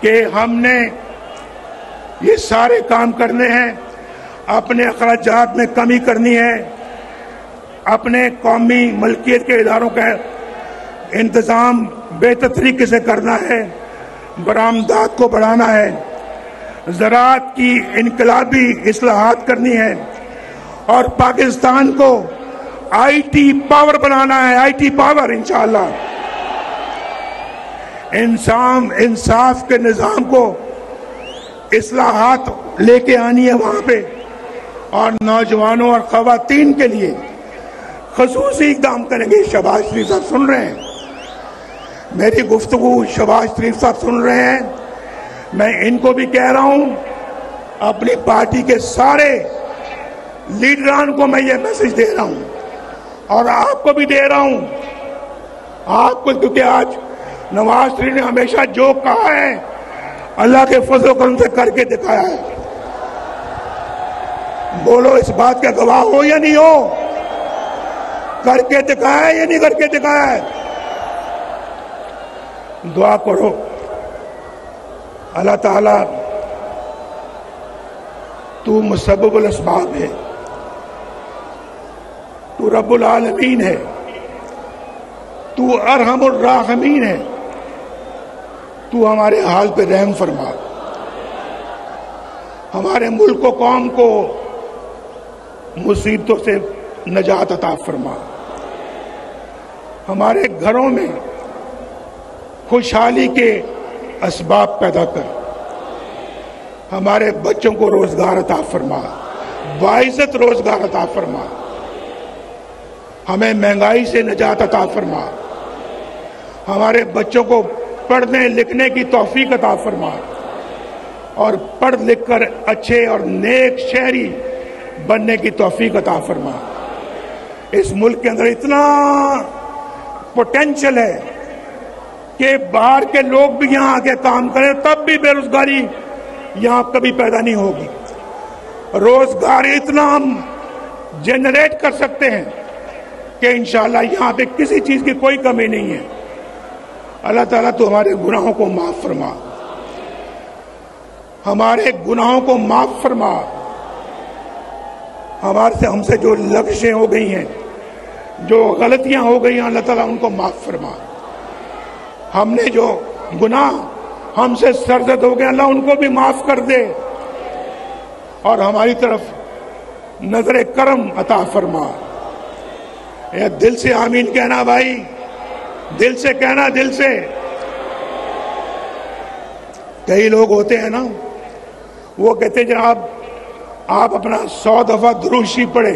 कि हमने ये सारे काम करने हैं, अपने अखराजात में कमी करनी है, अपने कौमी मलकियत के इदारों का इंतजाम बेहतर तरीके से करना है, बरामदात को बढ़ाना है, ज़राअत की इनकलाबी इस्लाहात करनी है और पाकिस्तान को आईटी पावर बनाना है, आईटी पावर इंशाअल्लाह। इंसाफ के निज़ाम को इस्लाहात लेके आनी है वहां पे, और नौजवानों और खवातीन के लिए खसूसी इक़दाम करेंगे। शहबाज शरीफ साहब सुन रहे हैं मेरी गुफ्तगू, शहबाज शरीफ साहब सुन रहे हैं, मैं इनको भी कह रहा हूं, अपनी पार्टी के सारे लीडरान को मैं ये मैसेज दे रहा हूं और आपको भी दे रहा हूं, आपको, क्योंकि आज नवाज शरीफ ने हमेशा जो कहा है अल्लाह के फजल करम से करके दिखाया है। बोलो इस बात का गवाह हो या नहीं हो? करके दिखाया है या नहीं करके दिखाया है? दुआ करो अल्लाह ताला, तू मुसब्बिबुल अस्बाब है, तू रब्बुल आलमीन है, तू अरहमुर राहिमीन है, तू हमारे हाल पे रहम फरमा, हमारे मुल्क को कौम को मुसीबतों से नजात अता फरमा, हमारे घरों में खुशहाली के असबाब पैदा कर, हमारे बच्चों को रोजगार अता फरमा, बाइज्जत रोजगार अता फरमा, हमें महंगाई से निजात अता फरमा, हमारे बच्चों को पढ़ने लिखने की तौफीक अता फरमा और पढ़ लिख कर अच्छे और नेक शहरी बनने की तौफीक अता फरमा। इस मुल्क के अंदर इतना पोटेंशियल है कि बाहर के लोग भी यहां आके काम करें, तब भी बेरोजगारी यहां कभी पैदा नहीं होगी। रोजगार इतना हम जनरेट कर सकते हैं कि इंशाअल्लाह यहां पे किसी चीज की कोई कमी नहीं है। अल्लाह ताला तो हमारे गुनाहों को माफ फरमा, हमारे गुनाहों को माफ फरमा, हमसे जो लग़ज़ें हो गई हैं, जो गलतियां हो गई हैं, अल्लाह ताला उनको माफ फरमा। हमने जो गुनाह हमसे सरजद हो गए, अल्लाह उनको भी माफ कर दे और हमारी तरफ नजर करम अता फरमा। या दिल से आमीन कहना भाई, दिल से कहना, दिल से। कई लोग होते हैं ना, वो कहते हैं जनाब आप अपना 100 दफा दुरूद शरीफ पढ़े,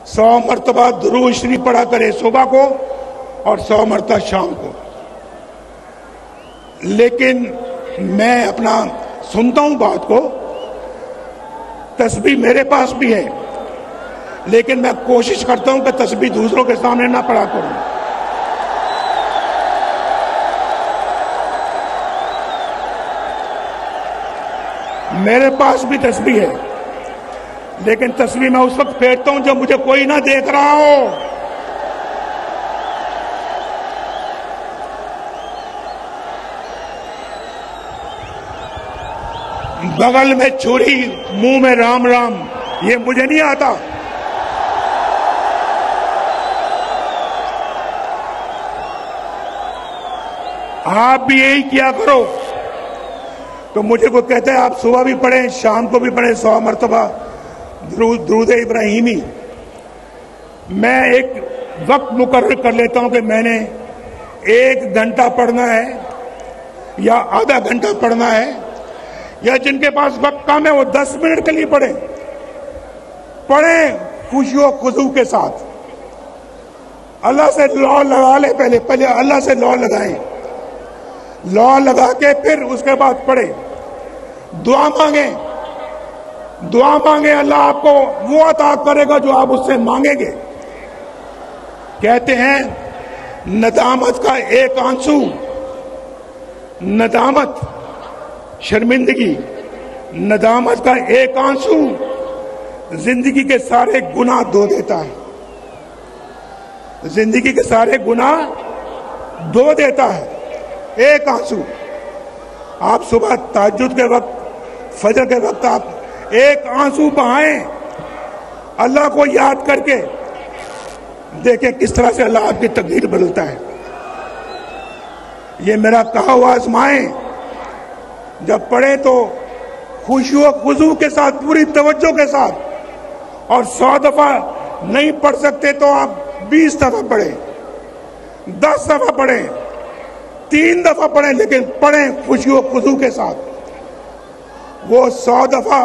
100 मरतबा दुरूद शरीफ पढ़ा करें सुबह को और 100 मरतबा शाम को। लेकिन मैं अपना सुनता हूं बात को, तस्बीह मेरे पास भी है, लेकिन मैं कोशिश करता हूं कि तस्बीह दूसरों के सामने ना पढ़ा करूं। मेरे पास भी तस्बीह है, लेकिन तस्बीह मैं उस वक्त फेरता हूं जब मुझे कोई ना देख रहा हो। बगल में छुरी, मुंह में राम राम, ये मुझे नहीं आता। आप भी यही किया करो। तो मुझे को कहते हैं आप सुबह भी पढ़ें, शाम को भी पढ़ें 100 मरतबा दुरूद इब्राहिमी। मैं एक वक्त मुकर्रर कर लेता हूं कि मैंने 1 घंटा पढ़ना है या आधा घंटा पढ़ना है, या जिनके पास वक्त कम है वो 10 मिनट के लिए पढ़ें खुशियों खुजू के साथ। अल्लाह से लॉ लगा ले, पहले अल्लाह से लॉ लगाएं, लॉ लगा के फिर उसके बाद पढ़े, दुआ मांगे, अल्लाह आपको वो अता करेगा जो आप उससे मांगेंगे। कहते हैं नदामत का एक आंसू, नदामत शर्मिंदगी, नदामत का एक आंसू जिंदगी के सारे गुनाह धो देता है, जिंदगी के सारे गुनाह धो देता है एक आंसू। आप सुबह तहज्जुद के वक्त, फजर के वक्त आप एक आंसू बहाएं अल्लाह को याद करके, देखें किस तरह से अल्लाह आपकी तकदीर बदलता है। ये मेरा कहा हुआ आजमाएं, जब पढ़े तो खुशी व खुजू के साथ, पूरी तवज्जो के साथ, और 100 दफा नहीं पढ़ सकते तो आप 20 दफा पढ़ें, 10 दफा पढ़ें, 3 दफा पढ़ें, लेकिन पढ़ें खुशी व खुजू के साथ। वो 100 दफा,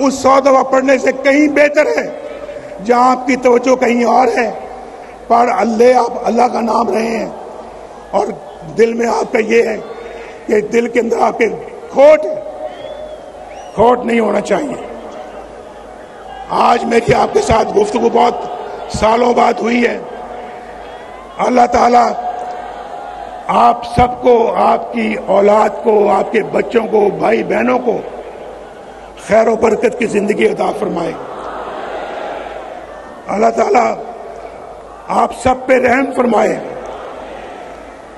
उस 100 दफा पढ़ने से कहीं बेहतर है जहां आपकी तवज्जो कहीं और है, पर आप अल्लाह का नाम रहे हैं और दिल में आपका ये है कि दिल के अंदर आपके खोट नहीं होना चाहिए। आज मेरी आपके साथ गुफ्तगू बहुत सालों बाद हुई है। अल्लाह ताला आप सबको, आपकी औलाद को, आपके बच्चों को, भाई बहनों को खैर और बरकत की जिंदगी अता फरमाए। अल्लाह ताला आप सब पे रहम फरमाए।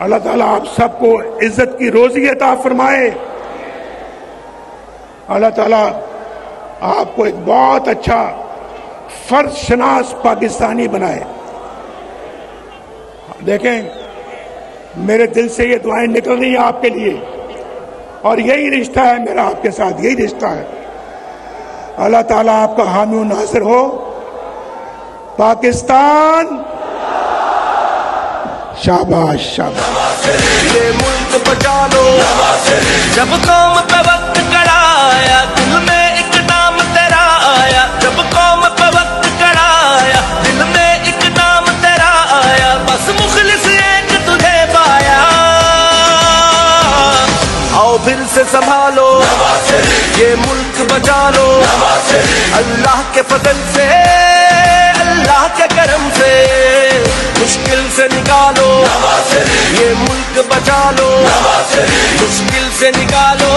अल्लाह ताला आप सबको इज्जत की रोजी अता फरमाए। अल्लाह ताला आपको एक बहुत अच्छा फर्ज शनास पाकिस्तानी बनाए। देखें, मेरे दिल से ये दुआएं निकल रही हैं आपके लिए, और यही रिश्ता है मेरा आपके साथ, यही रिश्ता है। अल्लाह ताला आपका हामी और नासिर हो। पाकिस्तान शाबाश शाबाश। ये मुल्क बचा लो, जब कौम पे वक्त कड़ा आया, दिल में एक नाम तेरा आया। जब कौम पे वक्त कड़ा आया, दिल में एक नाम तेरा आया। बस मुखलिस एक तुझे पाया। आओ फिर से संभालो, ये मुल्क बचा लो। अल्लाह के फजल से, अल्लाह के करम से मुश्किल से निकालो, ये मुल्क बचा लो, मुश्किल से निकालो।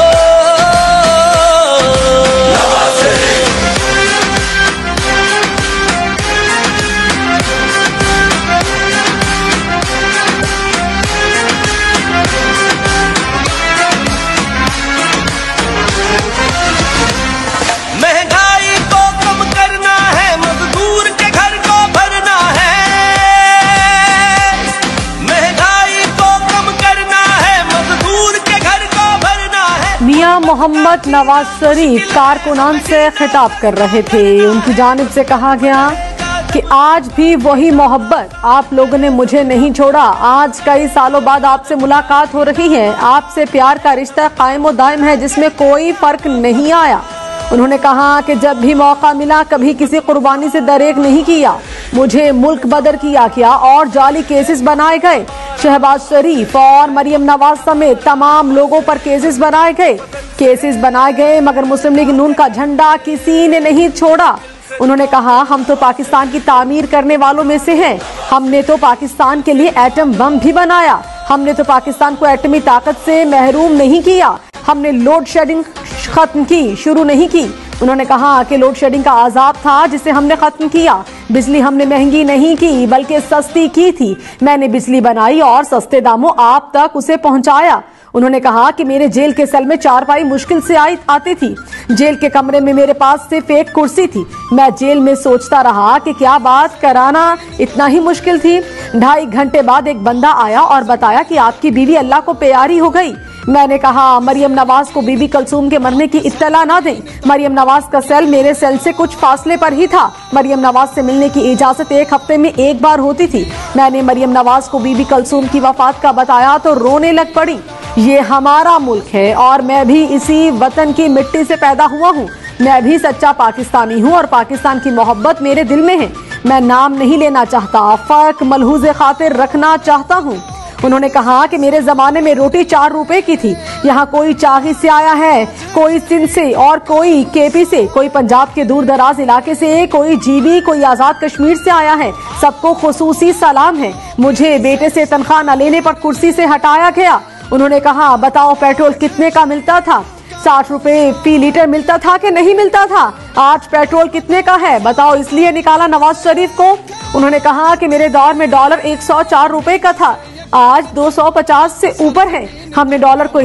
महंगाई को कम करना है, मजदूर के घर को भरना है। महंगाई को कम करना है, मजदूर के घर को भरना है। मियां मोहम्मद नवाज शरीफ कारकुनान से खिताब कर रहे थे। उनकी जानिब से कहा गया कि आज भी वही मोहब्बत, आप लोगों ने मुझे नहीं छोड़ा। आज कई सालों बाद आपसे मुलाकात हो रही है। आपसे प्यार का रिश्ता कायम और दायम है, जिसमें कोई फर्क नहीं आया। उन्होंने कहा कि जब भी मौका मिला कभी किसी कुर्बानी से दरेक नहीं किया। मुझे मुल्क बदर किया और जाली केसेस बनाए गए। शहबाज शरीफ और मरियम नवाज समेत तमाम लोगों पर केसेस बनाए गए, मगर मुस्लिम लीग नून का झंडा किसी ने नहीं छोड़ा। उन्होंने कहा, हम तो पाकिस्तान की तामीर करने वालों में से हैं। हमने तो पाकिस्तान के लिए एटम बम भी बनाया। हमने तो पाकिस्तान को एटमी ताकत से महरूम नहीं किया। हमने लोड शेडिंग खत्म की, शुरू नहीं की। उन्होंने कहा कि लोड शेडिंग का अजाब था जिसे हमने खत्म किया। बिजली हमने महंगी नहीं की बल्कि सस्ती की थी। मैंने बिजली बनाई और सस्ते दामों आप तक उसे पहुंचाया। उन्होंने कहा कि मेरे जेल के सेल में चारपाई मुश्किल से आती थी। जेल के कमरे में मेरे पास सिर्फ एक कुर्सी थी। मैं जेल में सोचता रहा कि क्या बात कराना इतना ही मुश्किल थी। 2.5 घंटे बाद एक बंदा आया और बताया कि आपकी बीवी अल्लाह को प्यारी हो गई। मैंने कहा, मरियम नवाज को बीबी कलसूम के मरने की इत्तला ना दें। मरियम नवाज का सेल मेरे सेल से कुछ फासले पर ही था। मरियम नवाज से मिलने की इजाजत एक हफ्ते में एक बार होती थी। मैंने मरियम नवाज को बीबी कलसूम की वफात का बताया तो रोने लग पड़ी। ये हमारा मुल्क है और मैं भी इसी वतन की मिट्टी से पैदा हुआ हूँ। मैं भी सच्चा पाकिस्तानी हूँ और पाकिस्तान की मोहब्बत मेरे दिल में है। मैं नाम नहीं लेना चाहता, फर्क मलहूज़े खातिर रखना चाहता हूँ। उन्होंने कहा कि मेरे जमाने में रोटी 4 रुपए की थी। यहाँ कोई चाही से आया है, कोई सिंध से और कोई केपी से, कोई पंजाब के दूर दराज इलाके से, कोई जीबी, कोई आजाद कश्मीर से आया है। सबको खुसूसी सलाम है। मुझे बेटे से तनख्वाह न लेने पर कुर्सी से हटाया गया। उन्होंने कहा बताओ पेट्रोल कितने का मिलता था? 60 रुपए फी लीटर मिलता था कि नहीं मिलता था? आज पेट्रोल कितने का है बताओ? इसलिए निकाला नवाज शरीफ को। उन्होंने कहा कि मेरे दौर में डॉलर 104 रुपए का था, आज 250 से ऊपर है। हमने डॉलर को